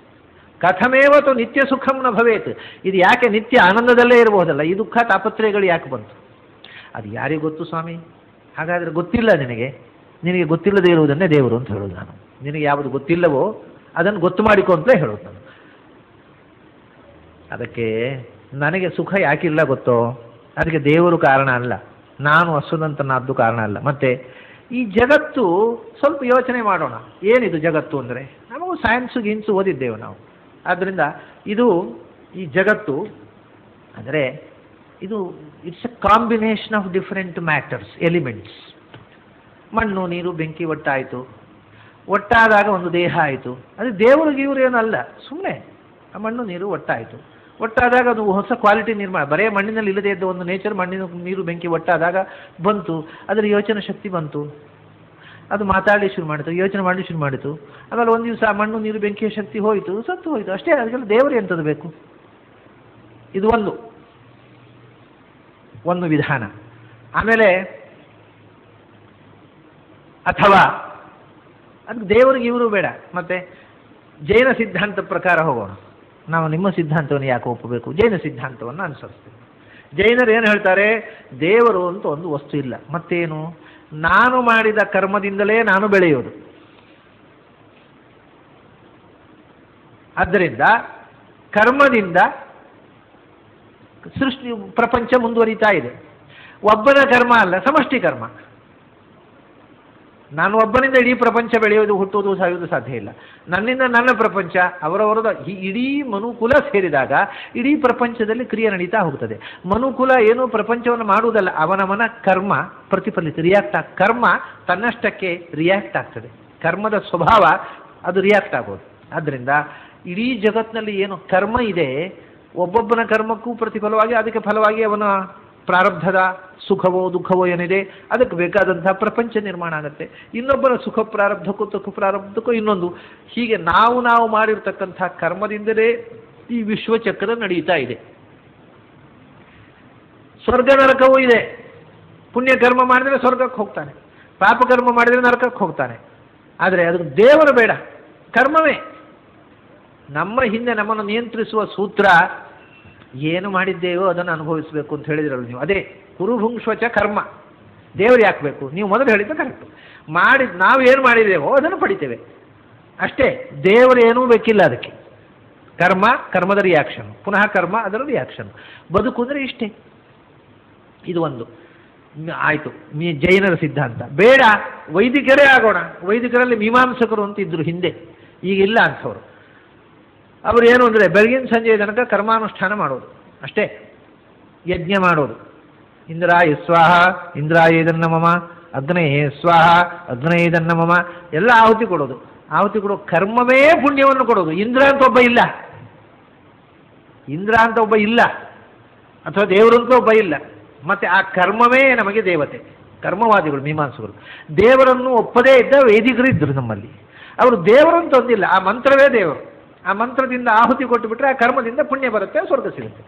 A: ಕಥಮೇವತ್ತು ನಿತ್ಯ ಸುಖಂ ನ ಭವೇತ್. ಇದು ಯಾಕೆ ನಿತ್ಯ ಆನಂದದಲ್ಲೇ ಇರಬಹುದಲ್ಲ, ಈ ದುಃಖ ತಾಪತ್ರಯಗಳು ಯಾಕೆ ಬಂತು? ಅದು ಯಾರಿಗೆ ಗೊತ್ತು ಸ್ವಾಮಿ? ಹಾಗಾದರೆ ಗೊತ್ತಿಲ್ಲ ನಿನಗೆ. ನಿನಗೆ ಗೊತ್ತಿಲ್ಲದೆ ಇರುವುದನ್ನೇ ದೇವರು ಅಂತ ಹೇಳೋದು ನಾನು. ನಿನಗೆ ಯಾವುದು ಗೊತ್ತಿಲ್ಲವೋ ಅದನ್ನು ಗೊತ್ತು ಮಾಡಿಕೊ ಅಂತ ಹೇಳೋದು ನಾನು. ಅದಕ್ಕೆ ನನಗೆ ಸುಖ ಯಾಕಿಲ್ಲ ಗೊತ್ತೋ? ಅದಕ್ಕೆ ದೇವರು ಕಾರಣ ಅಲ್ಲ, ನಾನು ಅಸ್ವತಂತ್ರನಾದ್ದು ಕಾರಣ ಅಲ್ಲ. ಮತ್ತೆ ಈ ಜಗತ್ತು ಸ್ವಲ್ಪ ಯೋಚನೆ ಮಾಡೋಣ. ಏನಿದು ಜಗತ್ತು ಅಂದರೆ? ನಮಗೂ ಸೈನ್ಸು ಗಿನ್ಸು ಓದಿದ್ದೇವೆ ನಾವು. ಆದ್ದರಿಂದ ಇದು ಈ ಜಗತ್ತು ಅಂದರೆ ಇದು it's A combination of different matters, elements. ಮಣ್ಣು ನೀರು ಬೆಂಕಿ ಒಟ್ಟಾಯಿತು, ಒಟ್ಟಾದಾಗ ಒಂದು ದೇಹ ಆಯಿತು. ಅದು ದೇವರಿಗೆ ಇವರು ಏನಲ್ಲ, ಸುಮ್ಮನೆ ಆ ಮಣ್ಣು ನೀರು ಒಟ್ಟಾಯಿತು. ಒಟ್ಟಾದಾಗ ಅದು ಹೊಸ ಕ್ವಾಲಿಟಿ ನಿರ್ಮಾಣ. ಬರೇ ಮಣ್ಣಿನಲ್ಲಿ ಇಲ್ಲದೇ ಇದ್ದ ಒಂದು ನೇಚರ್ ಮಣ್ಣಿನ ನೀರು ಬೆಂಕಿ ಒಟ್ಟಾದಾಗ ಬಂತು. ಅದರ ಯೋಚನೆ ಶಕ್ತಿ ಬಂತು, ಅದು ಮಾತಾಡಲಿ ಶುರು ಮಾಡಿತು, ಯೋಚನೆ ಮಾಡಲಿ ಶುರು ಮಾಡಿತು. ಆಮೇಲೆ ಒಂದು ದಿವಸ ಮಣ್ಣು ನೀರು ಬೆಂಕಿಯ ಶಕ್ತಿ ಹೋಯಿತು, ಸತ್ತು ಹೋಯಿತು. ಅಷ್ಟೇ. ಅದಕ್ಕೆಲ್ಲ ದೇವರು ಎಂಥದ್ದು ಬೇಕು? ಇದು ಒಂದು ವಿಧಾನ. ಆಮೇಲೆ ಅಥವಾ ಅದಕ್ಕೆ ದೇವರಿಗೆ ಇವರು ಬೇಡ. ಮತ್ತೆ ಜೈನ ಸಿದ್ಧಾಂತ ಪ್ರಕಾರ ಹೋಗೋಣ. ನಾವು ನಿಮ್ಮ ಸಿದ್ಧಾಂತವನ್ನು ಯಾಕೆ ಒಪ್ಪಬೇಕು? ಜೈನ ಸಿದ್ಧಾಂತವನ್ನು ಅನುಸರಿಸ್ತೀವಿ. ಜೈನರು ಏನು ಹೇಳ್ತಾರೆ? ದೇವರು ಅಂತ ಒಂದು ವಸ್ತು ಇಲ್ಲ. ಮತ್ತೇನು? ನಾನು ಮಾಡಿದ ಕರ್ಮದಿಂದಲೇ ನಾನು ಬೆಳೆಯೋದು. ಆದ್ದರಿಂದ ಕರ್ಮದಿಂದ ಸೃಷ್ಟಿ ಪ್ರಪಂಚ ಮುಂದುವರಿತಾ ಇದೆ. ಒಬ್ಬನ ಕರ್ಮ ಅಲ್ಲ, ಸಮಷ್ಟಿ ಕರ್ಮ. ನಾನು ಒಬ್ಬನಿಂದ ಇಡೀ ಪ್ರಪಂಚ ಬೆಳೆಯೋದು, ಹುಟ್ಟುವುದು, ಸಾಯುವುದು ಸಾಧ್ಯ ಇಲ್ಲ. ನನ್ನಿಂದ ನನ್ನ ಪ್ರಪಂಚ, ಅವರವರದ ಇಡೀ ಮನುಕುಲ ಸೇರಿದಾಗ ಇಡೀ ಪ್ರಪಂಚದಲ್ಲಿ ಕ್ರಿಯೆ ನಡೀತಾ ಹೋಗ್ತದೆ. ಮನುಕುಲ ಏನು ಪ್ರಪಂಚವನ್ನು ಮಾಡುವುದಲ್ಲ, ಅವನವನ ಕರ್ಮ ಪ್ರತಿಫಲಿತ ಕರ್ಮ ತನ್ನಷ್ಟಕ್ಕೆ ರಿಯಾಕ್ಟ್ ಆಗ್ತದೆ. ಕರ್ಮದ ಸ್ವಭಾವ ಅದು ರಿಯಾಕ್ಟ್ ಆಗೋದು. ಆದ್ದರಿಂದ ಇಡೀ ಜಗತ್ತಿನಲ್ಲಿ ಏನು ಕರ್ಮ ಇದೆ, ಒಬ್ಬೊಬ್ಬನ ಕರ್ಮಕ್ಕೂ ಪ್ರತಿಫಲವಾಗಿ ಅದಕ್ಕೆ ಫಲವಾಗಿ ಅವನ ಪ್ರಾರಬ್ಧದ ಸುಖವೋ ದುಃಖವೋ ಏನಿದೆ ಅದಕ್ಕೆ ಬೇಕಾದಂತಹ ಪ್ರಪಂಚ ನಿರ್ಮಾಣ ಆಗುತ್ತೆ. ಇನ್ನೊಬ್ಬರ ಸುಖ ಪ್ರಾರಬ್ಧಕ್ಕೂ ದುಃಖ ಪ್ರಾರಬ್ಧಕ್ಕೂ ಇನ್ನೊಂದು. ಹೀಗೆ ನಾವು ಮಾಡಿರ್ತಕ್ಕಂಥ ಕರ್ಮದಿಂದಲೇ ಈ ವಿಶ್ವಚಕ್ರ ನಡೀತಾ ಇದೆ. ಸ್ವರ್ಗ ನರಕವೂ ಇದೆ. ಪುಣ್ಯಕರ್ಮ ಮಾಡಿದರೆ ಸ್ವರ್ಗಕ್ಕೆ ಹೋಗ್ತಾನೆ, ಪಾಪಕರ್ಮ ಮಾಡಿದರೆ ನರಕಕ್ಕೆ ಹೋಗ್ತಾನೆ. ಆದರೆ ಅದಕ್ಕೆ ದೇವರು ಬೇಡ, ಕರ್ಮವೇ. ನಮ್ಮ ಹಿಂದೆ ನಮ್ಮನ್ನು ನಿಯಂತ್ರಿಸುವ ಸೂತ್ರ ಏನು ಮಾಡಿದ್ದೇವೋ ಅದನ್ನು ಅನುಭವಿಸಬೇಕು ಅಂತ ಹೇಳಿದ್ರಲ್ಲ ನೀವು. ಅದೇ ಕುರುಭುಂಶ್ವಚ ಕರ್ಮ. ದೇವರು ಯಾಕೆ ಬೇಕು? ನೀವು ಮೊದಲು ಹೇಳಿದ್ದು ಕರೆಕ್ಟು. ನಾವು ಏನು ಮಾಡಿದ್ದೇವೋ ಅದನ್ನು ಪಡಿತೇವೆ ಅಷ್ಟೇ. ದೇವರು ಏನೂ ಬೇಕಿಲ್ಲ ಅದಕ್ಕೆ. ಕರ್ಮ, ಕರ್ಮದ ರಿಯಾಕ್ಷನ್, ಪುನಃ ಕರ್ಮ, ಅದರ ರಿಯಾಕ್ಷನ್. ಬದುಕು ಅಂದರೆ ಇಷ್ಟೇ. ಇದು ಒಂದು ಆಯಿತು. ಜೈನರ ಸಿದ್ಧಾಂತ ಬೇಡ, ವೈದಿಕರೇ ಆಗೋಣ. ವೈದಿಕರಲ್ಲಿ ಮೀಮಾಂಸಕರು ಅಂತ ಇದ್ರು ಹಿಂದೆ, ಈಗಿಲ್ಲ ಅಂಥವ್ರು. ಅವರು ಏನು ಅಂದರೆ ಬೆಳಗಿನ ಸಂಜೆಯ ತನಕ ಕರ್ಮಾನುಷ್ಠಾನ ಮಾಡೋದು ಅಷ್ಟೇ, ಯಜ್ಞ ಮಾಡೋದು. ಇಂದ್ರಾಯ ಸ್ವಾಹ ಇಂದ್ರಾಯೇದನ್ನ ಮಮ, ಅಗ್ನೇಯೇ ಸ್ವಾಹ ಅಗ್ನೇಯೇದನ್ನ ಮಮ, ಎಲ್ಲ ಆಹುತಿ ಕೊಡೋದು. ಆಹುತಿ ಕೊಡೋ ಕರ್ಮವೇ ಪುಣ್ಯವನ್ನು ಕೊಡೋದು. ಇಂದ್ರ ಅಂತ ಒಬ್ಬ ಇಲ್ಲ, ಇಂದ್ರ ಅಂತ ಒಬ್ಬ ಇಲ್ಲ, ಅಥವಾ ದೇವರು ಅಂತ ಒಬ್ಬ ಇಲ್ಲ. ಮತ್ತೆ ಆ ಕರ್ಮವೇ ನಮಗೆ ದೇವತೆ. ಕರ್ಮವಾದಿಗಳು ಮೀಮಾಂಸಕರು ದೇವರನ್ನು ಒಪ್ಪದೇ ಇದ್ದ ವೇದಿಕರು ಇದ್ದರು ನಮ್ಮಲ್ಲಿ. ಅವರು ದೇವರಂತ ಒಂದಿಲ್ಲ, ಆ ಮಂತ್ರವೇ ದೇವರು. ಆ ಮಂತ್ರದಿಂದ ಆಹುತಿ ಕೊಟ್ಟು ಬಿಟ್ಟರೆ ಆ ಕರ್ಮದಿಂದ ಪುಣ್ಯ ಬರುತ್ತೆ, ಸ್ವರ್ಗ ಸಿಗುತ್ತೆ.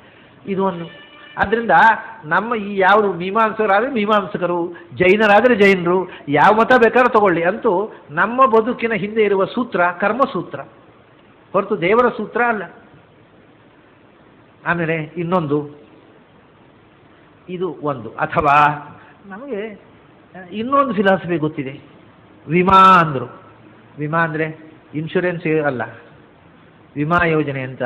A: ಇದು ಒಂದು. ಆದ್ದರಿಂದ ನಮ್ಮ ಈ ಯಾವುದು ಮೀಮಾಂಸಕರಾದರೆ ಮೀಮಾಂಸಕರು, ಜೈನರಾದರೆ ಜೈನರು, ಯಾವ ಮತ ಬೇಕಾದ್ರೂ ತಗೊಳ್ಳಿ, ಅಂತೂ ನಮ್ಮ ಬದುಕಿನ ಹಿಂದೆ ಇರುವ ಸೂತ್ರ ಕರ್ಮಸೂತ್ರ ಹೊರತು ದೇವರ ಸೂತ್ರ ಅಲ್ಲ. ಆಮೇಲೆ ಇನ್ನೊಂದು, ಇದು ಒಂದು. ಅಥವಾ ನಮಗೆ ಇನ್ನೊಂದು ಫಿಲಾಸಫಿ ಗೊತ್ತಿದೆ. ವಿಮಾ ಅಂದರು. ವಿಮಾ ಅಂದರೆ ಇನ್ಶೂರೆನ್ಸ್ ಅಲ್ಲ, ವಿಮಾ ಯೋಜನೆ ಅಂತ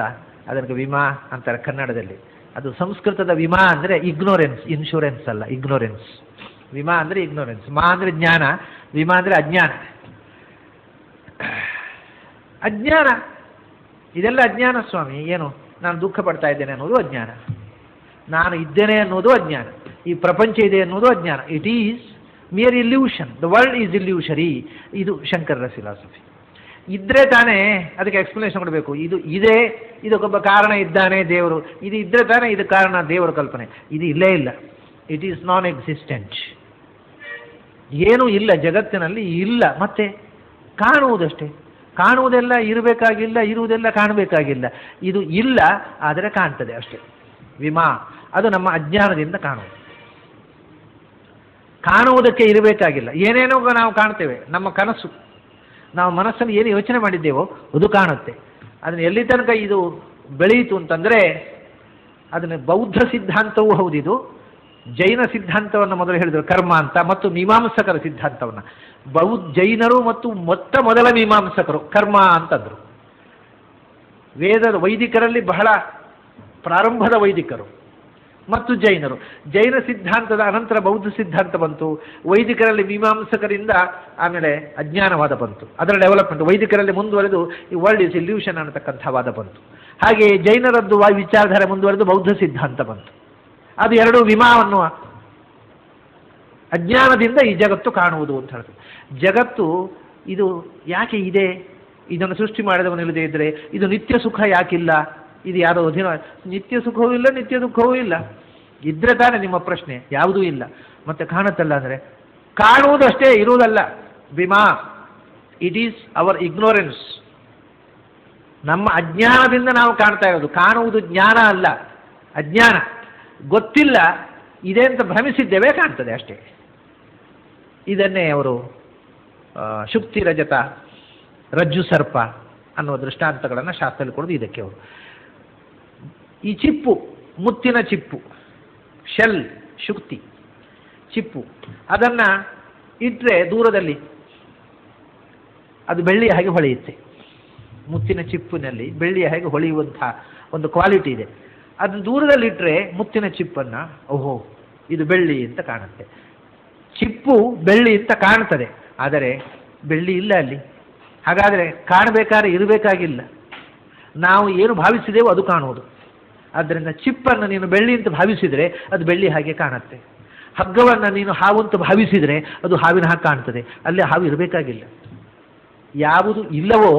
A: ಅದಕ್ಕೆ ವಿಮಾ ಅಂತಾರೆ ಕನ್ನಡದಲ್ಲಿ. ಅದು ಸಂಸ್ಕೃತದ ವಿಮಾ ಅಂದರೆ ಇಗ್ನೋರೆನ್ಸ್, ಇನ್ಶೂರೆನ್ಸ್ ಅಲ್ಲ, ಇಗ್ನೋರೆನ್ಸ್. ವಿಮಾ ಅಂದರೆ ಇಗ್ನೋರೆನ್ಸ್, ಮಾ ಅಂದರೆ ಜ್ಞಾನ, ವಿಮಾ ಅಂದರೆ ಅಜ್ಞಾನ. ಅಜ್ಞಾನ, ಇದೆಲ್ಲ ಅಜ್ಞಾನ ಸ್ವಾಮಿ. ಏನು ನಾನು ದುಃಖ ಪಡ್ತಾ ಇದ್ದೇನೆ ಅನ್ನೋದು ಅಜ್ಞಾನ, ನಾನು ಇದ್ದೇನೆ ಅನ್ನೋದು ಅಜ್ಞಾನ, ಈ ಪ್ರಪಂಚ ಇದೆ ಅನ್ನೋದು ಅಜ್ಞಾನ. It is mere illusion, the world is illusory. ಇದು ಶಂಕರರ ಫಿಲಾಸಫಿ. ಇದ್ರೆ ತಾನೇ ಅದಕ್ಕೆ ಎಕ್ಸ್ಪ್ಲನೇಷನ್ ಕೊಡಬೇಕು. ಇದು ಇದೆ, ಇದಕ್ಕೊಬ್ಬ ಕಾರಣ ಇದ್ದಾನೆ ದೇವರು, ಇದು ಇದ್ರೆ ತಾನೇ ಇದು ಕಾರಣ ದೇವರ ಕಲ್ಪನೆ. ಇದು ಇಲ್ಲೇ ಇಲ್ಲ, ಇಟ್ ಈಸ್ ನಾನ್ ಎಕ್ಸಿಸ್ಟೆಂಟ್. ಏನೂ ಇಲ್ಲ ಜಗತ್ತಿನಲ್ಲಿ, ಇಲ್ಲ. ಮತ್ತೆ ಕಾಣುವುದಷ್ಟೇ. ಕಾಣುವುದೆಲ್ಲ ಇರಬೇಕಾಗಿಲ್ಲ, ಇರುವುದೆಲ್ಲ ಕಾಣಬೇಕಾಗಿಲ್ಲ. ಇದು ಇಲ್ಲ, ಆದರೆ ಕಾಣ್ತದೆ ಅಷ್ಟೇ. ವಿಮಾ ಅದು ನಮ್ಮ ಅಜ್ಞಾನದಿಂದ ಕಾಣುವುದು. ಕಾಣುವುದಕ್ಕೆ ಇರಬೇಕಾಗಿಲ್ಲ. ಏನೇನೋ ನಾವು ಕಾಣ್ತೇವೆ. ನಮ್ಮ ಕನಸು, ನಾವು ಮನಸ್ಸನ್ನು ಏನು ಯೋಚನೆ ಮಾಡಿದ್ದೇವೋ ಅದು ಕಾಣುತ್ತೆ. ಅದನ್ನು ಎಲ್ಲಿ ತನಕ ಇದು ಬೆಳೆಯಿತು ಅಂತಂದರೆ, ಅದನ್ನು ಬೌದ್ಧ ಸಿದ್ಧಾಂತವೂ ಹೌದಿದು, ಜೈನ ಸಿದ್ಧಾಂತವನ್ನು ಮೊದಲು ಹೇಳಿದರು ಕರ್ಮ ಅಂತ, ಮತ್ತು ಮೀಮಾಂಸಕರ ಸಿದ್ಧಾಂತವನ್ನು. ಜೈನರು ಮತ್ತು ಮೊದಲ ಮೀಮಾಂಸಕರು ಕರ್ಮ ಅಂತಂದರು. ವೇದದ ವೈದಿಕರಲ್ಲಿ ಬಹಳ ಪ್ರಾರಂಭದ ವೈದಿಕರು ಮತ್ತು ಜೈನರು. ಜೈನ ಸಿದ್ಧಾಂತದ ಅನಂತರ ಬೌದ್ಧ ಸಿದ್ಧಾಂತ ಬಂತು. ವೈದಿಕರಲ್ಲಿ ಮೀಮಾಂಸಕರಿಂದ ಆಮೇಲೆ ಅಜ್ಞಾನವಾದ ಬಂತು, ಅದರ ಡೆವಲಪ್ಮೆಂಟ್. ವೈದಿಕರಲ್ಲಿ ಮುಂದುವರೆದು ಈ ವರ್ಲ್ಡ್ ಇಸ್ ಇಲ್ಯೂಷನ್ ಅನ್ನತಕ್ಕಂಥ ವಾದ ಬಂತು. ಹಾಗೆ ಜೈನರದ್ದು ವಿಚಾರಧಾರೆ ಮುಂದುವರೆದು ಬೌದ್ಧ ಸಿದ್ಧಾಂತ ಬಂತು. ಅದು ಎರಡು ವಿಮಾವನ್ನು ಅಜ್ಞಾನದಿಂದ ಈ ಜಗತ್ತು ಕಾಣುವುದು ಅಂತ ಹೇಳ್ತದೆ. ಜಗತ್ತು ಇದು ಯಾಕೆ ಇದೆ, ಇದನ್ನು ಸೃಷ್ಟಿ ಮಾಡಿದವನಿಲ್ಲದೆ ಇದ್ದರೆ ಇದು ನಿತ್ಯ ಸುಖ ಯಾಕಿಲ್ಲ, ಇದು ಯಾರೋ ಅಧೀನ. ನಿತ್ಯ ಸುಖವೂ ಇಲ್ಲ, ನಿತ್ಯ ದುಃಖವೂ ಇಲ್ಲ. ಇದ್ರೆ ತಾನೇ ನಿಮ್ಮ ಪ್ರಶ್ನೆ. ಯಾವುದೂ ಇಲ್ಲ, ಮತ್ತೆ ಕಾಣುತ್ತಲ್ಲ ಅಂದರೆ ಕಾಣುವುದಷ್ಟೇ, ಇರುವುದಲ್ಲ. ವಿಮಾ, ಇಟ್ ಈಸ್ ಅವರ್ ಇಗ್ನೋರೆನ್ಸ್. ನಮ್ಮ ಅಜ್ಞಾನದಿಂದ ನಾವು ಕಾಣ್ತಾ ಇರೋದು. ಕಾಣುವುದು ಜ್ಞಾನ ಅಲ್ಲ, ಅಜ್ಞಾನ. ಗೊತ್ತಿಲ್ಲ, ಇದೆ ಅಂತ ಭ್ರಮಿಸಿದ್ದೇವೆ, ಕಾಣ್ತದೆ ಅಷ್ಟೇ. ಇದನ್ನೇ ಅವರು ಶುಕ್ತಿ ರಜತ, ರಜ್ಜು ಸರ್ಪ ಅನ್ನುವ ದೃಷ್ಟಾಂತಗಳನ್ನು ಶಾಸ್ತ್ರದಲ್ಲಿ ಕೊಡೋದು ಇದಕ್ಕೆ. ಅವರು ಈ ಚಿಪ್ಪು, ಮುತ್ತಿನ ಚಿಪ್ಪು, ಶೆಲ್, ಶುಕ್ತಿ ಚಿಪ್ಪು, ಅದನ್ನು ಇಟ್ಟರೆ ದೂರದಲ್ಲಿ ಅದು ಬೆಳ್ಳಿಯ ಹಾಗೆ ಹೊಳೆಯುತ್ತೆ. ಮುತ್ತಿನ ಚಿಪ್ಪಿನಲ್ಲಿ ಬೆಳ್ಳಿಯ ಹಾಗೆ ಹೊಳೆಯುವಂಥ ಒಂದು ಕ್ವಾಲಿಟಿ ಇದೆ. ಅದು ದೂರದಲ್ಲಿಟ್ಟರೆ ಮುತ್ತಿನ ಚಿಪ್ಪನ್ನು, ಓಹೋ ಇದು ಬೆಳ್ಳಿ ಅಂತ ಕಾಣುತ್ತೆ. ಚಿಪ್ಪು ಬೆಳ್ಳಿ ಅಂತ ಕಾಣ್ತದೆ, ಆದರೆ ಬೆಳ್ಳಿ ಇಲ್ಲ ಅಲ್ಲಿ. ಹಾಗಾದರೆ ಕಾಣಬೇಕಾದ್ರೆ ಇರಬೇಕಾಗಿಲ್ಲ. ನಾವು ಏನು ಭಾವಿಸಿದೆವೋ ಅದು ಕಾಣುವುದು. ಆದ್ದರಿಂದ ಚಿಪ್ಪನ್ನು ನೀನು ಬೆಳ್ಳಿ ಅಂತ ಭಾವಿಸಿದರೆ ಅದು ಬೆಳ್ಳಿ ಹಾಗೆ ಕಾಣುತ್ತೆ. ಹಗ್ಗವನ್ನು ನೀನು ಹಾವು ಅಂತ ಭಾವಿಸಿದರೆ ಅದು ಹಾವಿನ ಹಾಗೆ ಕಾಣ್ತದೆ. ಅಲ್ಲಿ ಹಾವು ಇರಬೇಕಾಗಿಲ್ಲ. ಯಾವುದು ಇಲ್ಲವೋ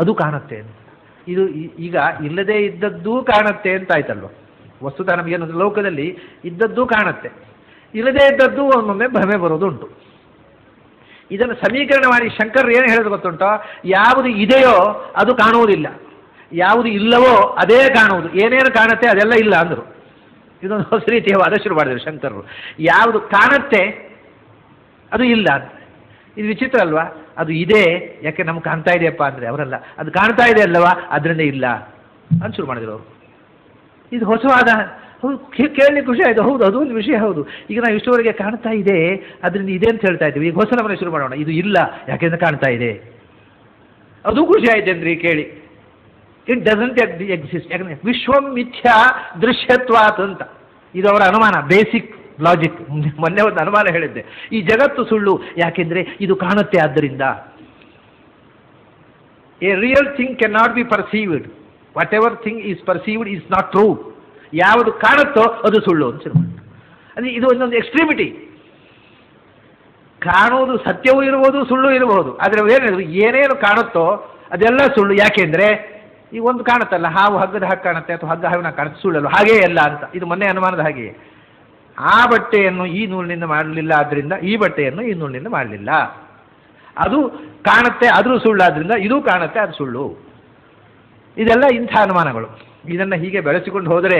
A: ಅದು ಕಾಣುತ್ತೆ ಅಂತ. ಇದು ಈಗ ಇಲ್ಲದೇ ಇದ್ದದ್ದೂ ಕಾಣುತ್ತೆ ಅಂತ ಆಯ್ತಲ್ವ. ವಸ್ತುತಃ ನಮಗೇನು ಲೋಕದಲ್ಲಿ ಇದ್ದದ್ದು ಕಾಣುತ್ತೆ, ಇಲ್ಲದೇ ಇದ್ದದ್ದು ಒಮ್ಮೊಮ್ಮೆ ಭ್ರಮೆ ಬರೋದು ಉಂಟು. ಇದನ್ನು ಸಮೀಕರಣ ಮಾಡಿ ಶಂಕರರು ಏನು ಹೇಳೋದು ಗೊತ್ತುಂಟೋ, ಯಾವುದು ಇದೆಯೋ ಅದು ಕಾಣುವುದಿಲ್ಲ, ಯಾವುದು ಇಲ್ಲವೋ ಅದೇ ಕಾಣುವುದು, ಏನೇನು ಕಾಣುತ್ತೆ ಅದೆಲ್ಲ ಇಲ್ಲ ಅಂದರು. ಇದೊಂದು ಹೊಸ ರೀತಿಯ ವಾದ ಶುರು ಮಾಡಿದರು ಶಂಕರರು. ಯಾವುದು ಕಾಣುತ್ತೆ ಅದು ಇಲ್ಲ ಅಂತ. ಇದು ವಿಚಿತ್ರ ಅಲ್ವಾ? ಅದು ಇದೆ, ಯಾಕೆ ನಮ್ಗೆ ಕಾಣ್ತಾ ಇದೆಯಪ್ಪ ಅಂದರೆ ಅವರಲ್ಲ, ಅದು ಕಾಣ್ತಾ ಇದೆ ಅಲ್ಲವಾ ಅದರಿಂದ ಇಲ್ಲ ಅಂತ ಶುರು ಮಾಡಿದ್ರು ಅವರು. ಇದು ಹೊಸವಾದ, ಹೌದು, ಕೇಳಲಿಕ್ಕೆ ಖುಷಿ ಆಯಿತು. ಹೌದು, ಅದು ಒಂದು ವಿಷಯ. ಹೌದು, ಈಗ ನಾವು ಇಷ್ಟುವರೆಗೆ ಕಾಣ್ತಾ ಇದೆ ಅದರಿಂದ ಇದೆ ಅಂತ ಹೇಳ್ತಾ ಇದ್ದೀವಿ, ಈಗ ಹೊಸ ನಮ್ಮನೆ ಶುರು ಮಾಡೋಣ, ಇದು ಇಲ್ಲ ಯಾಕೆಂದ್ರೆ ಕಾಣ್ತಾ ಇದೆ. ಅದು ಖುಷಿ ಆಯ್ತೇನ್ರಿ ಕೇಳಿ. It doesn't exist. ಯಾಕಂದ್ರೆ ವಿಶ್ವಂ ಮಿಥ್ಯಾ ದೃಶ್ಯತ್ವಾತ್ ಅಂತ ಇದು ಅವರ ಅನುಮಾನ, ಬೇಸಿಕ್ ಲಾಜಿಕ್. ಮೊನ್ನೆ ಒಂದು ಅನುಮಾನ ಹೇಳಿದ್ದೆ, ಈ ಜಗತ್ತು ಸುಳ್ಳು ಯಾಕೆಂದ್ರೆ ಇದು ಕಾಣುತ್ತೆ ಆದ್ದರಿಂದ. A real thing can not be perceived, what ever thing is perceived is not true. ಯಾವುದು ಕಾಣುತ್ತೋ ಅದು ಸುಳ್ಳು ಅಂತ ಶುರು. ಅಂದರೆ ಇದು ಒಂದೊಂದು ಎಕ್ಸ್ಟ್ರೀಮಿಟಿ. ಕಾಣುವುದು ಸತ್ಯವೂ ಇರಬಹುದು, ಸುಳ್ಳು ಇರಬಹುದು, ಆದರೆ ಏನೇನು ಕಾಣುತ್ತೋ ಅದೆಲ್ಲ ಸುಳ್ಳು. ಯಾಕೆಂದ್ರೆ ಈಗ ಒಂದು ಕಾಣುತ್ತಲ್ಲ, ಹಾವು ಹಗ್ಗದ ಹಾಗೆ ಕಾಣುತ್ತೆ ಅಥವಾ ಹಗ್ಗ ಹಾವಿನ ಕಾಣುತ್ತೆ, ಸುಳ್ಳಲ್ಲ, ಹಾಗೇ ಅಲ್ಲ ಅಂತ. ಇದು ಮೊನ್ನೆ ಅನುಮಾನದ ಹಾಗೆಯೇ. ಆ ಬಟ್ಟೆಯನ್ನು ಈ ನೂಲಿನಿಂದ ಮಾಡಲಿಲ್ಲ, ಆದ್ದರಿಂದ ಈ ಬಟ್ಟೆಯನ್ನು ಈ ನೂಲಿನಿಂದ ಮಾಡಲಿಲ್ಲ. ಅದು ಕಾಣುತ್ತೆ, ಆದರೂ ಸುಳ್ಳಾದ್ರಿಂದ ಇದು ಕಾಣುತ್ತೆ, ಅದು ಸುಳ್ಳು. ಇದೆಲ್ಲ ಇಂಥ ಅನುಮಾನಗಳು. ಇದನ್ನು ಹೀಗೆ ಬೆಳೆಸಿಕೊಂಡು ಹೋದರೆ,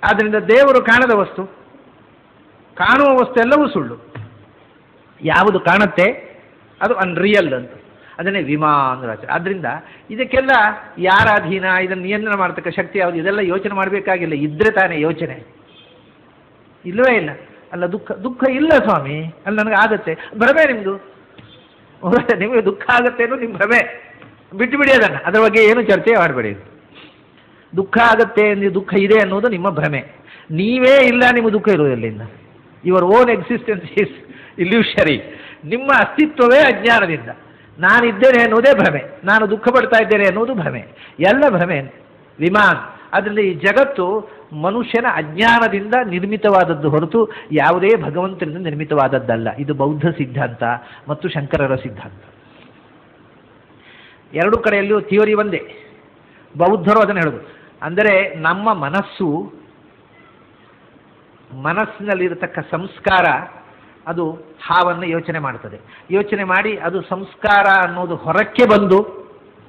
A: ಆದ್ದರಿಂದ ದೇವರು ಕಾಣದ ವಸ್ತು, ಕಾಣುವ ವಸ್ತು ಎಲ್ಲವೂ ಸುಳ್ಳು. ಯಾವುದು ಕಾಣುತ್ತೆ ಅದು ಅನ್ರಿಯಲ್ ಅಂತ, ಅದನ್ನೇ ವಿಮಾ ಅಂದ್ರೆ. ಆದ್ದರಿಂದ ಇದಕ್ಕೆಲ್ಲ ಯಾರ ಅಧೀನ, ಇದನ್ನು ನಿಯಂತ್ರಣ ಮಾಡತಕ್ಕ ಶಕ್ತಿ ಯಾವುದು, ಇದೆಲ್ಲ ಯೋಚನೆ ಮಾಡಬೇಕಾಗಿಲ್ಲ. ಇದ್ರೆ ತಾನೇ ಯೋಚನೆ, ಇಲ್ಲವೇ ಇಲ್ಲ. ಅಲ್ಲ ದುಃಖ ಇಲ್ಲ ಸ್ವಾಮಿ, ಅಲ್ಲಿ ನನಗೆ ಆಗತ್ತೆ, ಭ್ರಮೆ ನಿಮ್ಮದು. ನಿಮಗೆ ದುಃಖ ಆಗತ್ತೆ ಅನ್ನೋ ನಿಮ್ಮ ಭ್ರಮೆ, ಬಿಟ್ಟು ಬಿಡಿ ಅದನ್ನು, ಅದರ ಬಗ್ಗೆ ಏನು ಚರ್ಚೆ ಮಾಡಬೇಡಿ. ದುಃಖ ಆಗತ್ತೆ, ದುಃಖ ಇದೆ ಅನ್ನೋದು ನಿಮ್ಮ ಭ್ರಮೆ. ನೀವೇ ಇಲ್ಲ, ನಿಮಗೆ ದುಃಖ ಇರುವುದಿಲ್ಲ. Your own existence is illusory. ನಿಮ್ಮ ಅಸ್ತಿತ್ವವೇ ಅಜ್ಞಾನದಿಂದ. ನಾನಿದ್ದೇನೆ ಅನ್ನೋದೇ ಭ್ರಮೆ, ನಾನು ದುಃಖ ಪಡ್ತಾ ಇದ್ದೇನೆ ಅನ್ನೋದು ಭ್ರಮೆ, ಎಲ್ಲ ಭ್ರಮೆ, ವಿಮಾನ್. ಅದರಿಂದ ಈ ಜಗತ್ತು ಮನುಷ್ಯನ ಅಜ್ಞಾನದಿಂದ ನಿರ್ಮಿತವಾದದ್ದು ಹೊರತು ಯಾವುದೇ ಭಗವಂತನಿಂದ ನಿರ್ಮಿತವಾದದ್ದಲ್ಲ. ಇದು ಬೌದ್ಧ ಸಿದ್ಧಾಂತ ಮತ್ತು ಶಂಕರರ ಸಿದ್ಧಾಂತ. ಎರಡು ಕಡೆಯಲ್ಲೂ ಥಿಯೋರಿ ಒಂದೇ. ಬೌದ್ಧರು ಅದನ್ನು ಹೇಳೋದು, ಅಂದರೆ ನಮ್ಮ ಮನಸ್ಸಿನಲ್ಲಿರತಕ್ಕ ಸಂಸ್ಕಾರ ಅದು ಹಾವನ್ನು ಯೋಚನೆ ಮಾಡ್ತದೆ. ಯೋಚನೆ ಮಾಡಿ ಅದು ಸಂಸ್ಕಾರ ಅನ್ನೋದು ಹೊರಕ್ಕೆ ಬಂದು,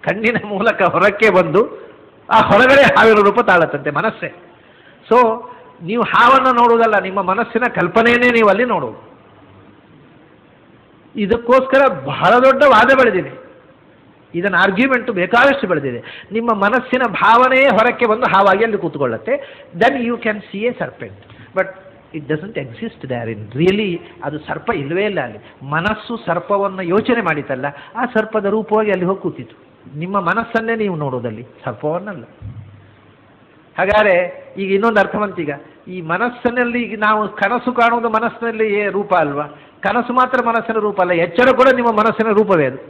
A: ಕಣ್ಣಿನ ಮೂಲಕ ಹೊರಕ್ಕೆ ಬಂದು ಆ ಹೊರಗಡೆ ಹಾವಿನ ರೂಪ ತಾಳತ್ತಂತೆ ಮನಸ್ಸೇ. ಸೊ ನೀವು ಹಾವನ್ನು ನೋಡುವುದಲ್ಲ, ನಿಮ್ಮ ಮನಸ್ಸಿನ ಕಲ್ಪನೆಯನ್ನೇ ನೀವು ಅಲ್ಲಿ ನೋಡುವುದು. ಇದಕ್ಕೋಸ್ಕರ ಬಹಳ ದೊಡ್ಡ ವಾದ ಬೆಳೆದಿದೆ, ಇದನ್ನು ಆರ್ಗ್ಯುಮೆಂಟು ಬೇಕಾದಷ್ಟು ಬೆಳೆದಿದೆ. ನಿಮ್ಮ ಮನಸ್ಸಿನ ಭಾವನೆಯೇ ಹೊರಕ್ಕೆ ಬಂದು ಹಾವಾಗಿ ಅಲ್ಲಿ ಕೂತ್ಕೊಳ್ಳುತ್ತೆ. Then you can see a serpent, but it doesn't exist there in really. ಅದು ಸರ್ಪ ಇಲ್ಲವೇ ಇಲ್ಲ ಅಲ್ಲಿ. ಮನಸ್ಸು ಸರ್ಪವನ್ನು ಯೋಚನೆ ಮಾಡಿತಲ್ಲ, ಆ ಸರ್ಪದ ರೂಪವಾಗಿ ಅಲ್ಲಿ ಹೋಗಿ ಕೂತಿತ್ತು. ನಿಮ್ಮ ಮನಸ್ಸನ್ನೇ ನೀವು ನೋಡೋದಲ್ಲಿ, ಸರ್ಪವನ್ನಲ್ಲ. ಹಾಗಾದರೆ ಈಗ ಇನ್ನೊಂದು ಅರ್ಥವಂತೀಗ, ಈ ಮನಸ್ಸಿನಲ್ಲಿ ನಾವು ಕನಸು ಕಾಣುವುದು ಮನಸ್ಸಿನಲ್ಲಿ ರೂಪ ಅಲ್ವಾ? ಕನಸು ಮಾತ್ರ ಮನಸ್ಸಿನ ರೂಪ ಅಲ್ಲ, ಎಚ್ಚರ ಕೂಡ ನಿಮ್ಮ ಮನಸ್ಸಿನ ರೂಪವೇ ಅದು.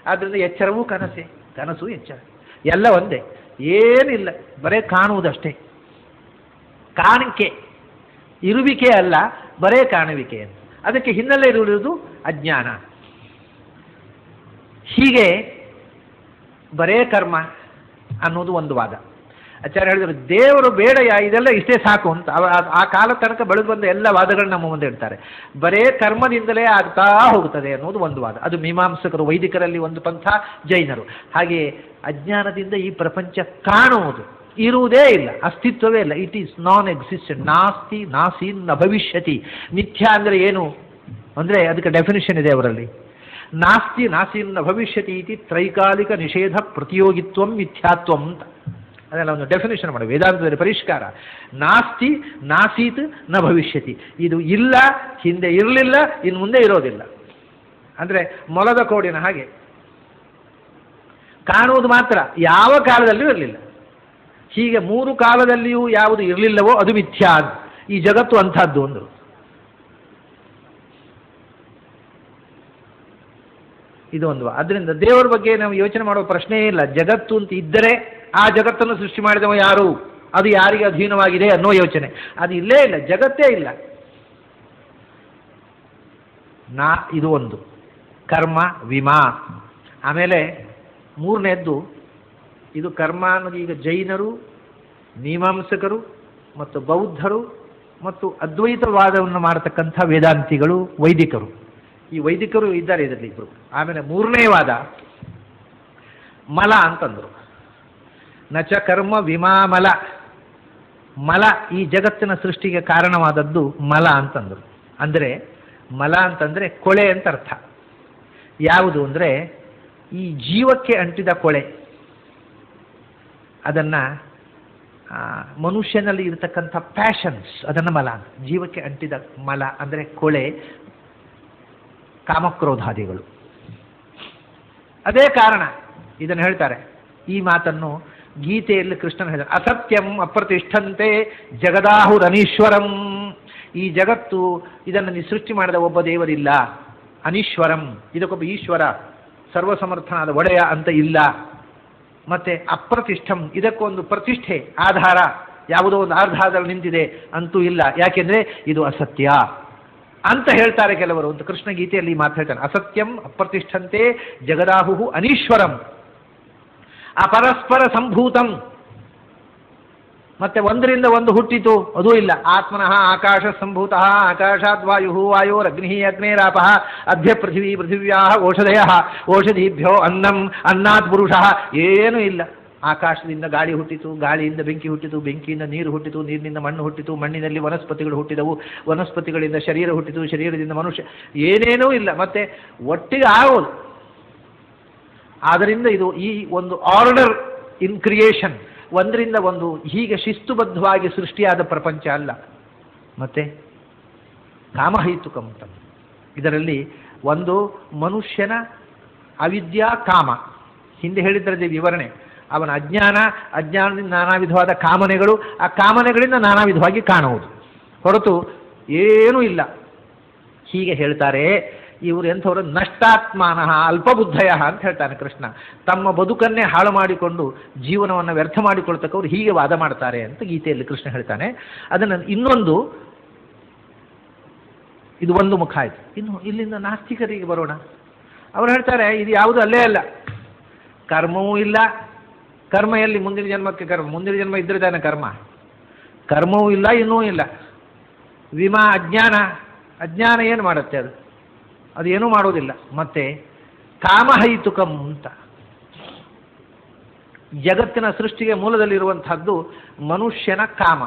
A: ಆದ್ದರಿಂದ ಎಚ್ಚರವೂ ಕನಸೇ, ಕನಸು ಎಚ್ಚರ ಎಲ್ಲ ಒಂದೇ, ಏನಿಲ್ಲ, ಬರೇ ಕಾಣುವುದಷ್ಟೇ. ಕಾಣಿಕೆ, ಇರುವಿಕೆ ಅಲ್ಲ, ಬರೇ ಕಾಣುವಿಕೆ ಅಂತ. ಅದಕ್ಕೆ ಹಿನ್ನೆಲೆ ಇರುವುದು ಅಜ್ಞಾನ. ಹೀಗೆ ಬರೇ ಕರ್ಮ ಅನ್ನೋದು ಒಂದು ವಾದ. ಆಚಾರ್ಯ ಹೇಳಿದರು, ದೇವರು ಬೇಡಯ್ಯ, ಇದೆಲ್ಲ ಇಷ್ಟೇ ಸಾಕು ಅಂತ. ಆ ಕಾಲ ತನಕ ಬೆಳೆದು ಬಂದ ಎಲ್ಲ ವಾದಗಳನ್ನ ನಮ್ಮ ಮುಂದೆ ಇಡ್ತಾರೆ. ಬರೇ ಕರ್ಮದಿಂದಲೇ ಆಗ್ತಾ ಹೋಗುತ್ತದೆ ಅನ್ನೋದು ಒಂದು ವಾದ. ಅದು ಮೀಮಾಂಸಕರು, ವೈದಿಕರಲ್ಲಿ ಒಂದು ಪಂಥ, ಜೈನರು. ಹಾಗೆ ಅಜ್ಞಾನದಿಂದ ಈ ಪ್ರಪಂಚ ಕಾಣುವುದು, ಇರುವುದೇ ಇಲ್ಲ, ಅಸ್ತಿತ್ವವೇ ಇಲ್ಲ. It is non existent. ನಾಸ್ತಿ ನಾಸೀನ್ ನ ಭವಿಷ್ಯತಿ. ಮಿಥ್ಯಾ ಅಂದರೆ ಏನು ಅಂದರೆ ಅದಕ್ಕೆ ಡೆಫಿನಿಷನ್ ಇದೆ ಅವರಲ್ಲಿ. ನಾಸ್ತಿ ನಾಸೀನ್ ನ ಭವಿಷ್ಯತಿ ಇತಿ ತ್ರೈಕಾಲಿಕ ನಿಷೇಧ ಪ್ರತಿಯೋಗಿತ್ವಂ ಮಿಥ್ಯಾತ್ವಂ ಅಂತ ಅದೆಲ್ಲ ಒಂದು ಡೆಫಿನೇಷನ್ ಮಾಡಿ ವೇದಾಂತದಲ್ಲಿ ಪರಿಷ್ಕಾರ. ನಾಸ್ತಿ ನಾಸೀತ್ ನ ಭವಿಷ್ಯತಿ, ಇದು ಇಲ್ಲ, ಹಿಂದೆ ಇರಲಿಲ್ಲ, ಇನ್ನು ಮುಂದೆ ಇರೋದಿಲ್ಲ. ಅಂದರೆ ಮೊಲದ ಕೋಡಿನ ಹಾಗೆ ಕಾಣುವುದು ಮಾತ್ರ, ಯಾವ ಕಾಲದಲ್ಲಿಯೂ ಇರಲಿಲ್ಲ. ಹೀಗೆ ಮೂರು ಕಾಲದಲ್ಲಿಯೂ ಯಾವುದು ಇರಲಿಲ್ಲವೋ ಅದು ಮಿಥ್ಯಾ. ಈ ಜಗತ್ತು ಅಂಥದ್ದು ಅಂದರು. ಇದು ಒಂದು. ಅದರಿಂದ ದೇವರ ಬಗ್ಗೆ ನಾವು ಯೋಚನೆ ಮಾಡುವ ಪ್ರಶ್ನೆಯೇ ಇಲ್ಲ. ಜಗತ್ತು ಅಂತ ಇದ್ದರೆ ಆ ಜಗತ್ತನ್ನು ಸೃಷ್ಟಿ ಮಾಡಿದವ ಯಾರು, ಅದು ಯಾರಿಗೆ ಅಧೀನವಾಗಿದೆ ಅನ್ನೋ ಯೋಚನೆ ಅದು ಇಲ್ಲೇ ಇಲ್ಲ, ಜಗತ್ತೇ ಇಲ್ಲ. ಇದು ಒಂದು ಕರ್ಮ ವಿಮಾ. ಆಮೇಲೆ ಮೂರನೇದ್ದು ಇದು ಕರ್ಮ ಅನ್ನೋದು. ಈಗ ಜೈನರು ಮೀಮಾಂಸಕರು ಮತ್ತು ಬೌದ್ಧರು ಮತ್ತು ಅದ್ವೈತವಾದವನ್ನು ಮಾಡತಕ್ಕಂಥ ವೇದಾಂತಿಗಳು, ವೈದಿಕರು. ಈ ವೈದಿಕರು ಇದ್ದಾರೆ ಇದರಲ್ಲಿ ಇಬ್ಬರು. ಆಮೇಲೆ ಮೂರನೇ ವಾದ ಮಲ ಅಂತಂದರು. ನಚ ಕರ್ಮ ವಿಮಾಮಲ. ಮಲ ಈ ಜಗತ್ತಿನ ಸೃಷ್ಟಿಗೆ ಕಾರಣವಾದದ್ದು ಮಲ ಅಂತಂದರು. ಅಂದರೆ ಮಲ ಅಂತಂದರೆ ಕೊಳೆ ಅಂತ ಅರ್ಥ. ಯಾವುದು ಅಂದರೆ ಈ ಜೀವಕ್ಕೆ ಅಂಟಿದ ಕೊಳೆ, ಅದನ್ನು ಮನುಷ್ಯನಲ್ಲಿ ಇರತಕ್ಕಂಥ ಪ್ಯಾಷನ್ಸ್, ಅದನ್ನು ಮಲ ಅಂತ. ಜೀವಕ್ಕೆ ಅಂಟಿದ ಮಲ ಅಂದರೆ ಕೊಳೆ, ಕಾಮಕ್ರೋಧಾದಿಗಳು. ಅದೇ ಕಾರಣ ಇದನ್ನು ಹೇಳ್ತಾರೆ. ಈ ಮಾತನ್ನು ಗೀತೆಯಲ್ಲಿ ಕೃಷ್ಣನ ಹೇಳ್ತಾರೆ. ಅಸತ್ಯಂ ಅಪ್ರತಿಷ್ಠಂತೆ ಜಗದಾಹುರನೀಶ್ವರಂ. ಈ ಜಗತ್ತು, ಇದನ್ನು ಸೃಷ್ಟಿ ಮಾಡಿದ ಒಬ್ಬ ದೇವರಿಲ್ಲ. ಅನೀಶ್ವರಂ, ಇದಕ್ಕೊಬ್ಬ ಈಶ್ವರ ಸರ್ವಸಮರ್ಥನಾದ ಒಡೆಯ ಅಂತ ಇಲ್ಲ. ಮತ್ತೆ ಅಪ್ರತಿಷ್ಠಂ, ಇದಕ್ಕೊಂದು ಪ್ರತಿಷ್ಠೆ, ಆಧಾರ, ಯಾವುದೋ ಒಂದು ಆಧಾರದಲ್ಲಿ ನಿಂತಿದೆ ಅಂತೂ ಇಲ್ಲ. ಯಾಕೆಂದ್ರೆ ಇದು ಅಸತ್ಯ ಅಂತ ಹೇಳ್ತಾರೆ ಕೆಲವರು ಅಂತ ಕೃಷ್ಣ ಗೀತೆಯಲ್ಲಿ ಮಾತು ಹೇಳ್ತಾನೆ. ಅಸತ್ಯಂ ಅಪ್ರತಿಷ್ಠಂತೆ ಜಗದಾಹು ಅನೀಶ್ವರಂ ಅಪರಸ್ಪರ ಸಂಭೂತಂ. ಮತ್ತೆ ಒಂದರಿಂದ ಒಂದು ಹುಟ್ಟಿತು ಅದೂ ಇಲ್ಲ. ಆತ್ಮನಃ ಆಕಾಶ ಸಂಭೂತಃ ಆಕಾಶಾದ್ ವಾಯು ವಾಯೋರಗ್ನಿ ಅಗ್ನೇರಾಪಃ ಅದ್ಯ ಪೃಥಿವೀ ಪೃಥಿವ್ಯಾ ಓಷಧಯ ಓಷಧೀಭ್ಯೋ ಅನ್ನಂ ಅನ್ನಾತ್ ಪುರುಷಃ. ಏನೂ ಇಲ್ಲ. ಆಕಾಶದಿಂದ ಗಾಳಿ ಹುಟ್ಟಿತು, ಗಾಳಿಯಿಂದ ಬೆಂಕಿ ಹುಟ್ಟಿತು, ಬೆಂಕಿಯಿಂದ ನೀರು ಹುಟ್ಟಿತು, ನೀರಿನಿಂದ ಮಣ್ಣು ಹುಟ್ಟಿತು, ಮಣ್ಣಿನಲ್ಲಿ ವನಸ್ಪತಿಗಳು ಹುಟ್ಟಿದವು, ವನಸ್ಪತಿಗಳಿಂದ ಶರೀರ ಹುಟ್ಟಿತು, ಶರೀರದಿಂದ ಮನುಷ್ಯ. ಏನೇನೂ ಇಲ್ಲ. ಮತ್ತೆ ಒಟ್ಟಿಗೆ ಆಗೋದು. ಆದ್ದರಿಂದ ಇದು ಈ ಒಂದು ಆರ್ಡರ್ ಇನ್ ಕ್ರಿಯೇಷನ್, ಒಂದರಿಂದ ಒಂದು ಹೀಗೆ ಶಿಸ್ತುಬದ್ಧವಾಗಿ ಸೃಷ್ಟಿಯಾದ ಪ್ರಪಂಚ ಅಲ್ಲ. ಮತ್ತೆ ಕಾಮಹೈತುಕಂ. ಇದರಲ್ಲಿ ಒಂದು ಮನುಷ್ಯನ ಅವಿದ್ಯಾ ಕಾಮ, ಹಿಂದೆ ಹೇಳಿದ್ರದೇ ವಿವರಣೆ. ಅವನ ಅಜ್ಞಾನದಿಂದ ನಾನಾ ವಿಧವಾದ ಕಾಮನೆಗಳು, ಆ ಕಾಮನೆಗಳಿಂದ ನಾನಾ ವಿಧವಾಗಿ ಕಾಣುವುದು, ಹೊರತು ಏನೂ ಇಲ್ಲ. ಹೀಗೆ ಹೇಳ್ತಾರೆ ಇವರು. ಎಂಥವರು? ನಷ್ಟಾತ್ಮಾನಃ ಅಲ್ಪಬುದ್ಧಯ ಅಂತ ಹೇಳ್ತಾನೆ ಕೃಷ್ಣ. ತಮ್ಮ ಬದುಕನ್ನೇ ಹಾಳು ಮಾಡಿಕೊಂಡು ಜೀವನವನ್ನು ವ್ಯರ್ಥ ಮಾಡಿಕೊಳ್ತಕ್ಕವ್ರು ಹೀಗೆ ವಾದ ಮಾಡ್ತಾರೆ ಅಂತ ಗೀತೆಯಲ್ಲಿ ಕೃಷ್ಣ ಹೇಳ್ತಾನೆ. ಅದನ್ನು ಇನ್ನೊಂದು, ಇದು ಒಂದು ಮುಖ ಆಯಿತು. ಇನ್ನು ಇಲ್ಲಿಂದ ನಾಸ್ತಿಕರಿಗೆ ಬರೋಣ. ಅವರು ಹೇಳ್ತಾರೆ ಇದು ಯಾವುದು ಅಲ್ಲೇ ಅಲ್ಲ, ಕರ್ಮವೂ ಇಲ್ಲ. ಕರ್ಮ ಎಲ್ಲಿ? ಮುಂದಿನ ಜನ್ಮಕ್ಕೆ ಕರ್ಮ. ಮುಂದಿನ ಜನ್ಮ ಇದ್ರೆ ತಾನೆ ಕರ್ಮ. ಕರ್ಮವೂ ಇಲ್ಲ, ಇನ್ನೂ ಇಲ್ಲ. ಅಜ್ಞಾನ ಏನು ಮಾಡುತ್ತೆ? ಅದು ಏನೂ ಮಾಡೋದಿಲ್ಲ. ಮತ್ತೆ ಕಾಮಹೈತುಕಂ ಅಂತ, ಜಗತ್ತಿನ ಸೃಷ್ಟಿಗೆ ಮೂಲದಲ್ಲಿರುವಂತಹದ್ದು ಮನುಷ್ಯನ ಕಾಮ,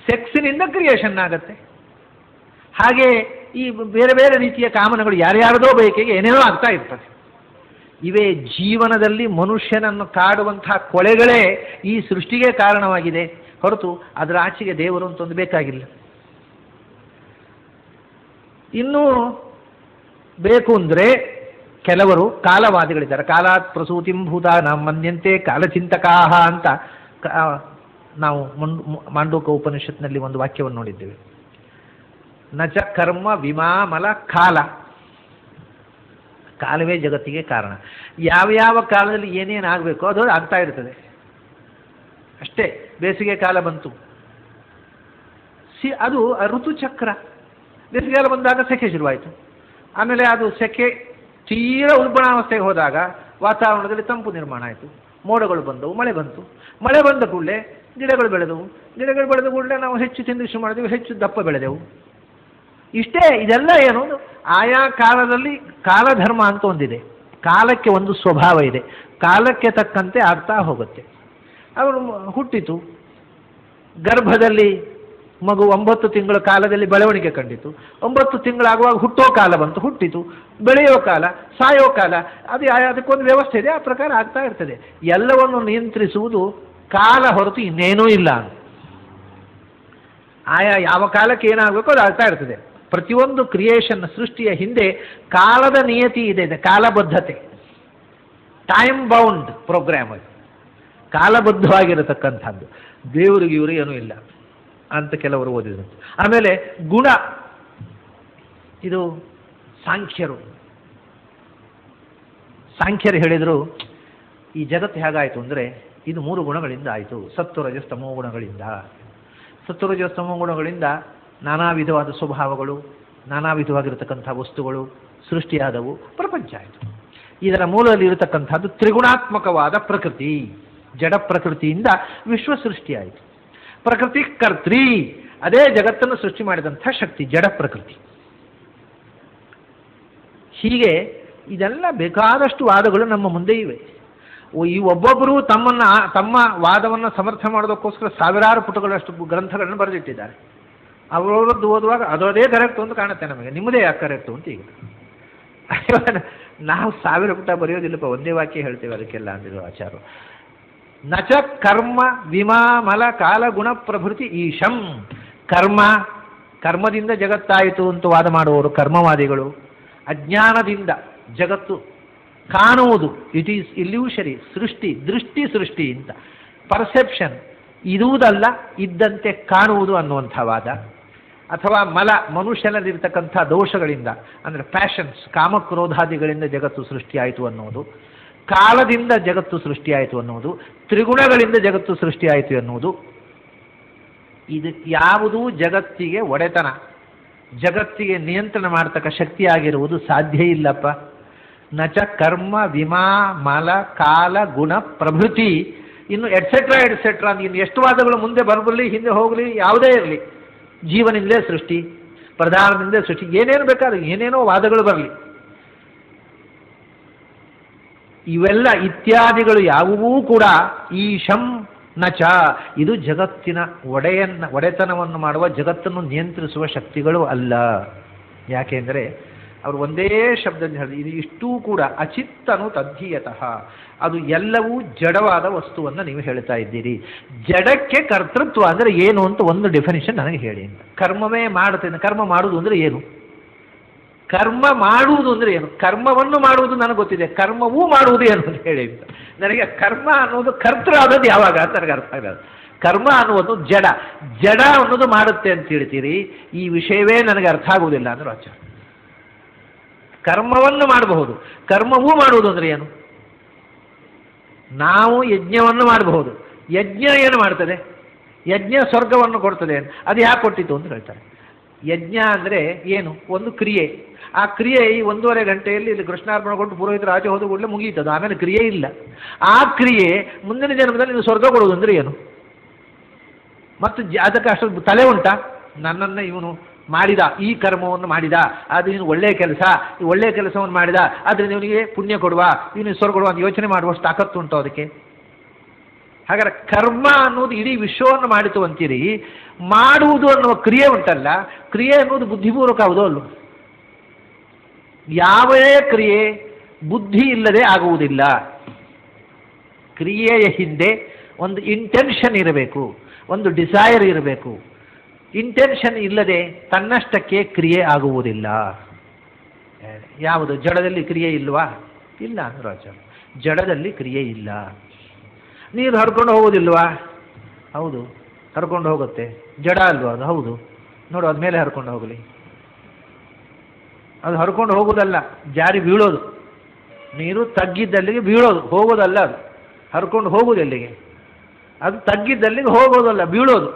A: ಸೆಕ್ಸಿನಿಂದ ಕ್ರಿಯೇಷನ್ ಆಗುತ್ತೆ. ಹಾಗೆ ಈ ಬೇರೆ ಬೇರೆ ರೀತಿಯ ಕಾಮನೆಗಳು ಯಾರ್ಯಾರದೋ ಬಯಕೆಗೆ ಏನೇನೋ ಆಗ್ತಾ ಇರ್ತದೆ. ಇವೇ ಜೀವನದಲ್ಲಿ ಮನುಷ್ಯನನ್ನು ಕಾಡುವಂತಹ ಕೊಳೆಗಳೇ ಈ ಸೃಷ್ಟಿಗೆ ಕಾರಣವಾಗಿದೆ, ಹೊರತು ಅದರ ಆಚೆಗೆ ದೇವರು ಅಂತ ಒಂದು ಬೇಕಾಗಿಲ್ಲ. ಇನ್ನೂ ಬೇಕು ಅಂದರೆ ಕೆಲವರು ಕಾಲವಾದಿಗಳಿದ್ದಾರೆ. ಕಾಲಾತ್ ಪ್ರಸೂತಿಂ ಭೂತಾನಾಂ ಮನ್ಯಂತೆ ಕಾಲಚಿಂತಕಾಹ ಅಂತ ನಾವು ಮಾಂಡೂಕ ಉಪನಿಷತ್ನಲ್ಲಿ ಒಂದು ವಾಕ್ಯವನ್ನು ನೋಡಿದ್ದೇವೆ. ನಚ ಕರ್ಮ ವಿಮಾಮಲ ಕಾಲ. ಕಾಲವೇ ಜಗತ್ತಿಗೆ ಕಾರಣ. ಯಾವ ಕಾಲದಲ್ಲಿ ಏನೇನು ಆಗಬೇಕೋ ಅದು ಆಗ್ತಾ ಇರ್ತದೆ ಅಷ್ಟೇ. ಬೇಸಿಗೆ ಕಾಲ ಬಂತು, ಅದು ಋತುಚಕ್ರ. ಬೇಸಿಗೆಕಾಲ ಬಂದಾಗ ಸೆಕೆ ಶುರುವಾಯಿತು. ಆಮೇಲೆ ಅದು ಸೆಕೆ ತೀರ ಉಲ್ಬಣಾವಸ್ಥೆಗೆ ಹೋದಾಗ ವಾತಾವರಣದಲ್ಲಿ ತಂಪು ನಿರ್ಮಾಣ ಆಯಿತು. ಮೋಡಗಳು ಬಂದವು, ಮಳೆ ಬಂತು. ಮಳೆ ಬಂದ ಕೂಡಲೇ ಗಿಡಗಳು ಬೆಳೆದವು. ಗಿಡಗಳು ಬೆಳೆದ ಕೂಡಲೇ ನಾವು ಹೆಚ್ಚು ತಿಂದು ಶುರು ಮಾಡಿದೆವು, ಹೆಚ್ಚು ದಪ್ಪ ಬೆಳೆದೆವು. ಇಷ್ಟೇ. ಇದೆಲ್ಲ ಏನು? ಆಯಾ ಕಾಲದಲ್ಲಿ ಕಾಲಧರ್ಮ ಅಂತ ಒಂದಿದೆ. ಕಾಲಕ್ಕೆ ಒಂದು ಸ್ವಭಾವ ಇದೆ, ಕಾಲಕ್ಕೆ ತಕ್ಕಂತೆ ಆಗ್ತಾ ಹೋಗುತ್ತೆ. ಅವರು ಹುಟ್ಟಿತು, ಗರ್ಭದಲ್ಲಿ ಮಗು 9 ತಿಂಗಳ ಕಾಲದಲ್ಲಿ ಬೆಳವಣಿಗೆ ಕಂಡಿತು. 9 ತಿಂಗಳಾಗುವಾಗ ಹುಟ್ಟೋ ಕಾಲ ಬಂತು, ಹುಟ್ಟಿತು. ಬೆಳೆಯೋ ಕಾಲ, ಸಾಯೋ ಕಾಲ, ಅದಕ್ಕೊಂದು ವ್ಯವಸ್ಥೆ ಇದೆ, ಆ ಪ್ರಕಾರ ಆಗ್ತಾ ಇರ್ತದೆ. ಎಲ್ಲವನ್ನು ನಿಯಂತ್ರಿಸುವುದು ಕಾಲ ಹೊರತು ಇನ್ನೇನೂ ಇಲ್ಲ. ಆಯಾ ಯಾವ ಕಾಲಕ್ಕೆ ಏನಾಗಬೇಕು ಅದು ಆಗ್ತಾ ಇರ್ತದೆ. ಪ್ರತಿಯೊಂದು ಕ್ರಿಯೇಷನ್, ಸೃಷ್ಟಿಯ ಹಿಂದೆ ಕಾಲದ ನಿಯತಿ ಇದೆ, ಕಾಲಬದ್ಧತೆ, ಟೈಮ್ ಬೌಂಡ್ ಪ್ರೋಗ್ರಾಮ್, ಅದು ಕಾಲಬದ್ಧವಾಗಿರತಕ್ಕಂಥದ್ದು. ದೇವರಿಗೆ ಇವರು ಏನೂ ಇಲ್ಲ ಅಂತ ಕೆಲವರು ಓದಿದ್ರು. ಆಮೇಲೆ ಗುಣ, ಇದು ಸಾಂಖ್ಯರು ಹೇಳಿದರು ಈ ಜಗತ್ತು ಹೇಗಾಯಿತು ಅಂದರೆ ಇದು 3 ಗುಣಗಳಿಂದ ಆಯಿತು. ಸತ್ವರಜಸ್ತಮೋ ಗುಣಗಳಿಂದ. ಸತ್ವರಜಸ್ತಮೋ ಗುಣಗಳಿಂದ ನಾನಾ ವಿಧವಾದ ಸ್ವಭಾವಗಳು, ನಾನಾ ವಿಧವಾಗಿರತಕ್ಕಂಥ ವಸ್ತುಗಳು ಸೃಷ್ಟಿಯಾದವು, ಪ್ರಪಂಚ ಆಯಿತು. ಇದರ ಮೂಲದಲ್ಲಿ ಇರತಕ್ಕಂಥದ್ದು ತ್ರಿಗುಣಾತ್ಮಕವಾದ ಪ್ರಕೃತಿ. ಜಡ ಪ್ರಕೃತಿಯಿಂದ ವಿಶ್ವ ಸೃಷ್ಟಿಯಾಯಿತು. ಪ್ರಕೃತಿ ಕರ್ತ್ರಿ, ಅದೇ ಜಗತ್ತನ್ನು ಸೃಷ್ಟಿ ಮಾಡಿದಂಥ ಶಕ್ತಿ ಜಡ ಪ್ರಕೃತಿ. ಹೀಗೆ ಇದೆಲ್ಲ ಬೇಕಾದಷ್ಟು ವಾದಗಳು ನಮ್ಮ ಮುಂದೆ ಇವೆ. ಈ ಒಬ್ಬೊಬ್ಬರು ತಮ್ಮ ವಾದವನ್ನು ಸಮರ್ಥನೆ ಮಾಡೋದಕ್ಕೋಸ್ಕರ ಸಾವಿರಾರು ಪುಟಗಳಷ್ಟು ಗ್ರಂಥಗಳನ್ನು ಬರೆದಿಟ್ಟಿದ್ದಾರೆ. ಅವರವರದ್ದು ಓದುವಾಗ ಅದೇ ಕರೆಕ್ಟು ಅಂತ ಕಾಣುತ್ತೆ ನಮಗೆ, ನಿಮ್ಮದೇ ಯಾಕೆ ಕರೆಕ್ಟು ಅಂತ. ಈಗ ನಾವು 1000 ಪುಟ ಬರೆಯೋದಿಲ್ಲಪ್ಪ, ಒಂದೇ ವಾಕ್ಯ ಹೇಳ್ತೇವೆ ಅದಕ್ಕೆಲ್ಲ ಅಂದಿದ್ರು ಆಚಾರ್ಯರು. ನಚ ಕರ್ಮ ವಿಮಾಮಲ ಕಾಲ ಗುಣ ಪ್ರಭೃತಿ ಈಶಂ. ಕರ್ಮದಿಂದ ಜಗತ್ತಾಯಿತು ಅಂತ ವಾದ ಮಾಡುವವರು ಕರ್ಮವಾದಿಗಳು. ಅಜ್ಞಾನದಿಂದ ಜಗತ್ತು ಕಾಣುವುದು, ಇಟ್ ಈಸ್ ಇಲ್ಯೂಷರಿ, ದೃಷ್ಟಿ ಅಂತ, ಪರ್ಸೆಪ್ಷನ್, ಇರುವುದಲ್ಲ ಇದ್ದಂತೆ ಕಾಣುವುದು ಅನ್ನುವಂಥ ವಾದ. ಅಥವಾ ಮನುಷ್ಯನಲ್ಲಿರ್ತಕ್ಕಂಥ ದೋಷಗಳಿಂದ, ಅಂದರೆ ಪ್ಯಾಷನ್ಸ್, ಕಾಮಕ್ರೋಧಾದಿಗಳಿಂದ ಜಗತ್ತು ಸೃಷ್ಟಿಯಾಯಿತು ಅನ್ನುವುದು, ಕಾಲದಿಂದ ಜಗತ್ತು ಸೃಷ್ಟಿಯಾಯಿತು ಅನ್ನುವುದು, ತ್ರಿಗುಣಗಳಿಂದ ಜಗತ್ತು ಸೃಷ್ಟಿಯಾಯಿತು ಎನ್ನುವುದು. ಇದು ಯಾವುದೂ ಜಗತ್ತಿಗೆ ಒಡೆತನ, ಜಗತ್ತಿಗೆ ನಿಯಂತ್ರಣ ಮಾಡತಕ್ಕ ಶಕ್ತಿಯಾಗಿರುವುದು ಸಾಧ್ಯ ಇಲ್ಲಪ್ಪ. ನಚ ಕರ್ಮ ವಿಮಾ ಮಲ ಕಾಲ ಗುಣ ಪ್ರಭೃತಿ, ಇನ್ನು ಎಟ್ಸೆಟ್ರಾ ಇನ್ನು ಎಷ್ಟು ವಾದಗಳು ಮುಂದೆ ಬರಬರಲಿ, ಹಿಂದೆ ಹೋಗಲಿ, ಯಾವುದೇ ಇರಲಿ, ಜೀವನಿಂದಲೇ ಸೃಷ್ಟಿ, ಪ್ರಧಾನದಿಂದಲೇ ಸೃಷ್ಟಿ, ಏನೇನು ಬೇಕಾದ್ರೆ ಏನೇನೋ ವಾದಗಳು ಬರಲಿ, ಇವೆಲ್ಲ ಇತ್ಯಾದಿಗಳು ಯಾವುವೂ ಕೂಡ ಈಶಂ ನಚ, ಇದು ಜಗತ್ತಿನ ಒಡೆತನವನ್ನು ಮಾಡುವ, ಜಗತ್ತನ್ನು ನಿಯಂತ್ರಿಸುವ ಶಕ್ತಿಗಳು ಅಲ್ಲ. ಯಾಕೆಂದರೆ ಅವರು ಒಂದೇ ಶಬ್ದದಿಂದ ಹೇಳಿದ್ರು, ಇದು ಇಷ್ಟೂ ಕೂಡ ಅಚಿತ್ತನು ತದ್ಧೀಯತಃ, ಅದು ಎಲ್ಲವೂ ಜಡವಾದ ವಸ್ತುವನ್ನು ನೀವು ಹೇಳ್ತಾ ಇದ್ದೀರಿ. ಜಡಕ್ಕೆ ಕರ್ತೃತ್ವ ಅಂದರೆ ಏನು ಅಂತ ಒಂದು ಡೆಫಿನಿಷನ್ ನನಗೆ ಹೇಳಿ ಅಂತ. ಕರ್ಮವೇ ಮಾಡುತ್ತೇನೆ, ಕರ್ಮ ಮಾಡುವುದು ಅಂದರೆ ಏನು? ಕರ್ಮ ಮಾಡುವುದು ಅಂದರೆ ಏನು? ಕರ್ಮವನ್ನು ಮಾಡುವುದು ನನಗೆ ಗೊತ್ತಿದೆ, ಕರ್ಮವೂ ಮಾಡುವುದು ಏನು ಅಂತ ಹೇಳಿ ಅಂತ. ನನಗೆ ಕರ್ಮ ಅನ್ನೋದು ಕರ್ತೃ ಆದದ್ದು ಯಾವಾಗ ಅಂತ ನನಗೆ ಅರ್ಥ ಆಗೋದು. ಕರ್ಮ ಅನ್ನುವುದು ಜಡ ಅನ್ನೋದು ಮಾಡುತ್ತೆ ಅಂತ ಹೇಳ್ತೀರಿ, ಈ ವಿಷಯವೇ ನನಗೆ ಅರ್ಥ ಆಗುವುದಿಲ್ಲ ಅಂದ್ರೆ ಆಚಾರ. ಕರ್ಮವನ್ನು ಮಾಡಬಹುದು, ಕರ್ಮವೂ ಮಾಡುವುದು ಅಂದರೆ ಏನು? ನಾವು ಯಜ್ಞವನ್ನು ಮಾಡಬಹುದು, ಯಜ್ಞ ಏನು ಮಾಡ್ತದೆ? ಯಜ್ಞ ಸ್ವರ್ಗವನ್ನು ಕೊಡ್ತದೆ. ಅದು ಯಾಕೆ ಕೊಟ್ಟಿತ್ತು ಅಂತ ಹೇಳ್ತಾರೆ. ಯಜ್ಞ ಅಂದರೆ ಏನು? ಒಂದು ಕ್ರಿಯೆ. ಆ ಕ್ರಿಯೆ ಈ 1.5 ಗಂಟೆಯಲ್ಲಿ ಇಲ್ಲಿ ಕೃಷ್ಣಾರ್ಪಣ ಕೊಟ್ಟು ಪುರೋಹಿತರ ಆಚೆ ಹೋದ ಕೂಡಲೇ ಮುಗಿಯುತ್ತದೆ, ಆಮೇಲೆ ಕ್ರಿಯೆ ಇಲ್ಲ. ಆ ಕ್ರಿಯೆ ಮುಂದಿನ ಜನ್ಮದಲ್ಲಿ ಇದು ಸ್ವರ್ಗ ಕೊಡುವುದು ಅಂದರೆ ಏನು? ಮತ್ತು ಅದಕ್ಕೆ ಅಷ್ಟು ತಲೆ ಉಂಟಾ? ನನ್ನನ್ನು ಇವನು ಮಾಡಿದ, ಈ ಕರ್ಮವನ್ನು ಮಾಡಿದ, ಅದು ಇವನು ಒಳ್ಳೆಯ ಕೆಲಸ, ಈ ಒಳ್ಳೆಯ ಕೆಲಸವನ್ನು ಮಾಡಿದ, ಆದರೆ ಇವನಿಗೆ ಪುಣ್ಯ ಕೊಡುವ, ಇವನಿಗೆ ಸ್ವರ್ಗ ಕೊಡುವ ಅಂತ ಯೋಚನೆ ಮಾಡುವಷ್ಟು ತಾಕತ್ತು ಉಂಟು ಅದಕ್ಕೆ? ಹಾಗಾದ್ರೆ ಕರ್ಮ ಅನ್ನೋದು ಇಡೀ ವಿಶ್ವವನ್ನು ಮಾಡಿತು ಅಂತೀರಿ, ಮಾಡುವುದು ಅನ್ನುವ ಕ್ರಿಯೆ ಉಂಟಲ್ಲ, ಕ್ರಿಯೆ ಅನ್ನೋದು ಬುದ್ಧಿಪೂರ್ವಕ ಆಗುವುದೋ ಅಲ್ಲೋ? ಯಾವೇ ಕ್ರಿಯೆ ಬುದ್ಧಿ ಇಲ್ಲದೆ ಆಗುವುದಿಲ್ಲ. ಕ್ರಿಯೆಯ ಹಿಂದೆ ಒಂದು ಇಂಟೆನ್ಷನ್ ಇರಬೇಕು, ಒಂದು ಡಿಸೈರ್ ಇರಬೇಕು. ಇಂಟೆನ್ಷನ್ ಇಲ್ಲದೆ ತನ್ನಷ್ಟಕ್ಕೆ ಕ್ರಿಯೆ ಆಗುವುದಿಲ್ಲ. ಯಾವುದು? ಜಡದಲ್ಲಿ ಕ್ರಿಯೆ ಇಲ್ವಾ? ಇಲ್ಲ ಅಂದ್ರೆ ಆಚಾರ್ಯ, ಜಡದಲ್ಲಿ ಕ್ರಿಯೆ ಇಲ್ಲ. ನೀರು ಹರ್ಕೊಂಡು ಹೋಗೋದಿಲ್ವಾ? ಹೌದು, ಹರ್ಕೊಂಡು ಹೋಗುತ್ತೆ. ಜಡ ಅಲ್ವಾ ಅದು? ಹೌದು. ನೋಡು, ಅದು ಮೇಲೆ ಹರ್ಕೊಂಡು ಹೋಗಲಿ. ಅದು ಹರ್ಕೊಂಡು ಹೋಗೋದಲ್ಲ, ಜಾರಿ ಬೀಳೋದು. ನೀರು ತಗ್ಗಿದ್ದಲ್ಲಿಗೆ ಬೀಳೋದು, ಹೋಗೋದಲ್ಲ. ಅದು ಹರ್ಕೊಂಡು ಹೋಗೋದು ಎಲ್ಲಿಗೆ? ಅದು ತಗ್ಗಿದ್ದಲ್ಲಿಗೆ ಹೋಗೋದಲ್ಲ, ಬೀಳೋದು.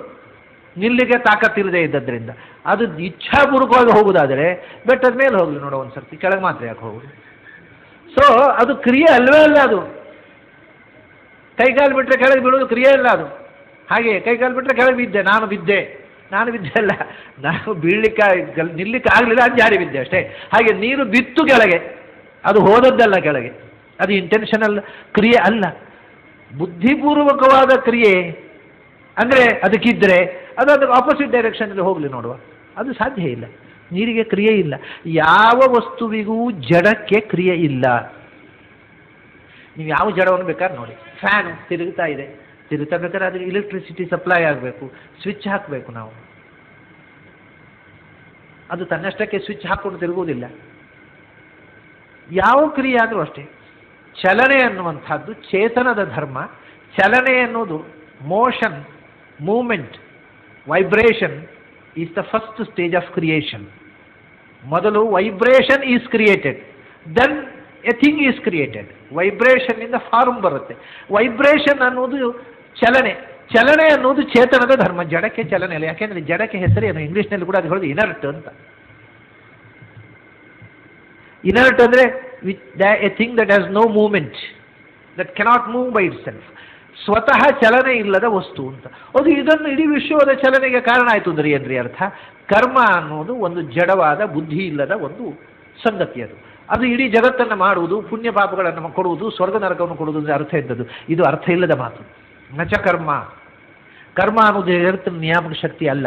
A: ನಿಲ್ಲಿಗೆ ತಾಕತ್ತಿರದೇ ಇದ್ದದ್ರಿಂದ ಅದು ಇಚ್ಛಾಪೂರ್ವಕವಾಗಿ ಹೋಗುವುದಾದರೆ ಬೆಟ್ಟದ ಮೇಲೆ ಹೋಗಲಿ, ನೋಡೋ ಒಂದು ಸರ್ತಿ, ಕೆಳಗೆ ಮಾತ್ರ ಯಾಕೆ ಹೋಗುದು? ಸೊ ಅದು ಕ್ರಿಯೆ ಅಲ್ವೇ ಅಲ್ಲ. ಅದು ಕೈಕಾಲು ಬಿಟ್ಟರೆ ಕೆಳಗೆ ಬೀಳೋದು ಕ್ರಿಯೆ ಇಲ್ಲ ಅದು. ಹಾಗೆ ಕೈಕಾಲು ಬಿಟ್ಟರೆ ಕೆಳಗೆ ಬಿದ್ದೆ, ನಾನು ಬಿದ್ದೆ ಅಲ್ಲ, ನಾನು ನಿಲ್ಲಿಕ್ಕೆ ಆಗಲಿಲ್ಲ, ಅದು ಜಾರಿ ಬಿದ್ದೆ ಅಷ್ಟೇ. ಹಾಗೆ ನೀರು ಬಿತ್ತು ಕೆಳಗೆ, ಅದು ಹೋದದ್ದಲ್ಲ ಕೆಳಗೆ, ಅದು ಇಂಟೆನ್ಷನಲ್ ಕ್ರಿಯೆ ಅಲ್ಲ. ಬುದ್ಧಿಪೂರ್ವಕವಾದ ಕ್ರಿಯೆ ಅಂದರೆ ಅದಕ್ಕಿದ್ದರೆ ಅದು ಆಪೋಸಿಟ್ ಡೈರೆಕ್ಷನಲ್ಲಿ ಹೋಗಲಿ ನೋಡುವ, ಅದು ಸಾಧ್ಯ ಇಲ್ಲ. ನೀರಿಗೆ ಕ್ರಿಯೆ ಇಲ್ಲ. ಯಾವ ವಸ್ತುವಿಗೂ ಜಡಕ್ಕೆ ಕ್ರಿಯೆ ಇಲ್ಲ. ನೀವು ಯಾವ ಜಡವನ್ನು ಬೇಕಾದ್ರೆ ನೋಡಿ, ಫ್ಯಾನು ತಿರುಗ್ತಾ ಇದೆ, ತಿರುಗ್ತಾ ಬೇಕಾದ್ರೆ ಅದಕ್ಕೆ ಎಲೆಕ್ಟ್ರಿಸಿಟಿ ಸಪ್ಲೈ ಆಗಬೇಕು, ಸ್ವಿಚ್ ಹಾಕಬೇಕು ನಾವು. ಅದು ತನ್ನಷ್ಟಕ್ಕೆ ಸ್ವಿಚ್ ಹಾಕ್ಕೊಂಡು ತಿರುಗುವುದಿಲ್ಲ. ಯಾವ ಕ್ರಿಯೆ ಆದರೂ ಅಷ್ಟೇ. ಚಲನೆ ಅನ್ನುವಂಥದ್ದು ಚೇತನದ ಧರ್ಮ. ಚಲನೆ ಅನ್ನೋದು motion, movement, vibration is the first stage of creation. ಮೊದಲು vibration is created, then a thing is created. ವೈಬ್ರೇಷನ್ನಿಂದ ಫಾರ್ಮ್ ಬರುತ್ತೆ. ವೈಬ್ರೇಷನ್ ಅನ್ನೋದು ಚಲನೆ, ಚಲನೆ ಅನ್ನೋದು ಚೇತನದ ಧರ್ಮ. ಜಡಕ್ಕೆ ಚಲನೆ ಇಲ್ಲ. ಯಾಕೆಂದರೆ ಜಡಕ್ಕೆ ಹೆಸರೇನು? ಇಂಗ್ಲೀಷ್ನಲ್ಲಿ ಕೂಡ ಅದು ಹೇಳೋದು ಇನರ್ಟ್ ಅಂತ. ಇನರ್ಟ್ ಅಂದರೆ a thing that has no movement, that cannot move by itself. ಸ್ವತಃ ಚಲನೆ ಇಲ್ಲದ ವಸ್ತು ಅಂತ. ಅದು ಇದನ್ನು ಇಡೀ ವಿಶ್ವದ ಚಲನೆಗೆ ಕಾರಣ ಆಯಿತು ಅಂದ್ರೆ ಏನ್ರಿ ಅರ್ಥ? ಕರ್ಮ ಅನ್ನೋದು ಒಂದು ಜಡವಾದ ಬುದ್ಧಿ ಇಲ್ಲದ ಒಂದು ಸಂಗತಿ. ಅದು ಇಡೀ ಜಗತ್ತನ್ನು ಮಾಡುವುದು, ಪುಣ್ಯ ಪಾಪಗಳನ್ನು ಕೊಡುವುದು, ಸ್ವರ್ಗ ನರಕವನ್ನು ಕೊಡುವುದು ಅಂದರೆ ಅರ್ಥ ಇದ್ದದ್ದು. ಇದು ಅರ್ಥ ಇಲ್ಲದ ಮಾತು. ನಚ ಕರ್ಮ, ಕರ್ಮ ಅನ್ನೋದು ಜಗತ್ತಿನ ನಿಯಾಮಕ ಶಕ್ತಿ ಅಲ್ಲ.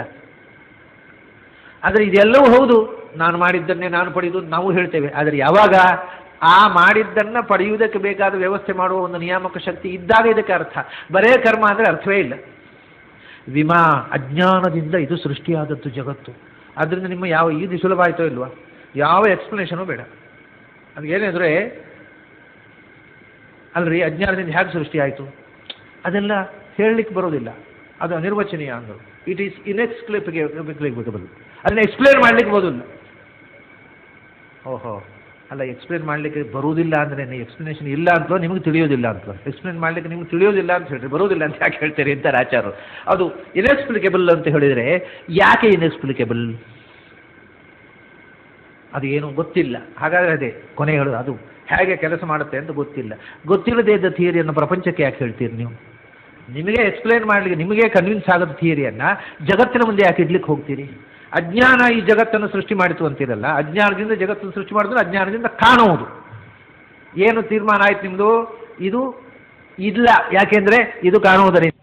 A: ಆದರೆ ಇದೆಲ್ಲವೂ ಹೌದು, ನಾನು ಮಾಡಿದ್ದನ್ನೇ ನಾನು ಪಡೆಯುವುದು ನಾವು ಹೇಳ್ತೇವೆ. ಆದರೆ ಯಾವಾಗ ಆ ಮಾಡಿದ್ದನ್ನು ಪಡೆಯುವುದಕ್ಕೆ ಬೇಕಾದ ವ್ಯವಸ್ಥೆ ಮಾಡುವ ಒಂದು ನಿಯಾಮಕ ಶಕ್ತಿ ಇದ್ದಾಗ ಇದಕ್ಕೆ ಅರ್ಥ. ಬರೇ ಕರ್ಮ ಅಂದರೆ ಅರ್ಥವೇ ಇಲ್ಲ. ಅಜ್ಞಾನದಿಂದ ಇದು ಸೃಷ್ಟಿಯಾದದ್ದು ಜಗತ್ತು. ಆದ್ದರಿಂದ ನಿಮ್ಮ ಇದು ಸುಲಭ ಆಯಿತೋ ಇಲ್ವಾ? ಯಾವ ಎಕ್ಸ್ಪ್ಲನೇಷನು ಬೇಡ. ಅದಕ್ಕೇನೆಂದರೆ ಅಲ್ರಿ ಅಜ್ಞಾನದಿಂದ ಹೇಗೆ ಸೃಷ್ಟಿ ಆಯಿತು ಅದೆಲ್ಲ ಹೇಳಲಿಕ್ಕೆ ಬರೋದಿಲ್ಲ, ಅದು ಅನಿರ್ವಚನೀಯ ಅಂದರು. It is inexplicable. ಅದನ್ನು ಎಕ್ಸ್ಪ್ಲೇನ್ ಮಾಡಲಿಕ್ಕೆ ಬರೋದಿಲ್ಲ. ಓಹೋ ಅಲ್ಲ, ಎಕ್ಸ್ಪ್ಲೇನ್ ಮಾಡಲಿಕ್ಕೆ ಬರುವುದಿಲ್ಲ ಅಂದರೆ ಎಕ್ಸ್ಪ್ಲನೇಷನ್ ಇಲ್ಲ ಅಂತಲೋ ನಿಮಗೆ ತಿಳಿಯೋದಿಲ್ಲ ಅಂತಲೋ? ಎಕ್ಸ್ಪ್ಲೇನ್ ಮಾಡಲಿಕ್ಕೆ ನಿಮ್ಗೆ ತಿಳಿಯೋದಿಲ್ಲ ಅಂತ ಹೇಳ್ರಿ, ಬರೋದಿಲ್ಲ ಅಂತ ಯಾಕೆ ಹೇಳ್ತೀರಿ ಅಂತಾರೆ ಆಚಾರ್ಯರು. ಅದು ಇನ್ಎಕ್ಸ್ಪ್ಲಿಕೇಬಲ್ ಅಂತ ಹೇಳಿದರೆ ಯಾಕೆ ಇನ್ಎಕ್ಸ್ಪ್ಲಿಕೇಬಲ್? ಅದು ಏನು ಗೊತ್ತಿಲ್ಲ. ಹಾಗಾದರೆ ಅದೇ ಕೊನೆ ಹೇಳೋದು, ಅದು ಹೇಗೆ ಕೆಲಸ ಮಾಡುತ್ತೆ ಅಂತ ಗೊತ್ತಿಲ್ಲ. ಗೊತ್ತಿಲ್ಲದೇ ಇದ್ದ ಥಿಯರಿಯನ್ನು ಪ್ರಪಂಚಕ್ಕೆ ಯಾಕೆ ಹೇಳ್ತೀರಿ ನೀವು? ನಿಮಗೆ ಎಕ್ಸ್ಪ್ಲೇನ್ ಮಾಡಲಿಕ್ಕೆ, ನಿಮಗೆ ಕನ್ವಿನ್ಸ್ ಆಗೋದು ಥಿಯರಿಯನ್ನು ಜಗತ್ತಿನ ಮುಂದೆ ಯಾಕೆ ಇಡ್ಲಿಕ್ಕೆ ಹೋಗ್ತೀರಿ? ಅಜ್ಞಾನ ಈ ಜಗತ್ತನ್ನು ಸೃಷ್ಟಿ ಮಾಡಿತು ಅಂತೀರಲ್ಲ, ಅಜ್ಞಾನದಿಂದ ಜಗತ್ತನ್ನು ಸೃಷ್ಟಿ ಮಾಡಿದ್ರೆ ಅಜ್ಞಾನದಿಂದ ಕಾಣುವುದು. ಏನು ತೀರ್ಮಾನ ಆಯ್ತು ನಿಮ್ಮದು? ಇದು ಇಲ್ಲ, ಯಾಕೆಂದರೆ ಇದು ಕಾಣುವುದರಿಂದ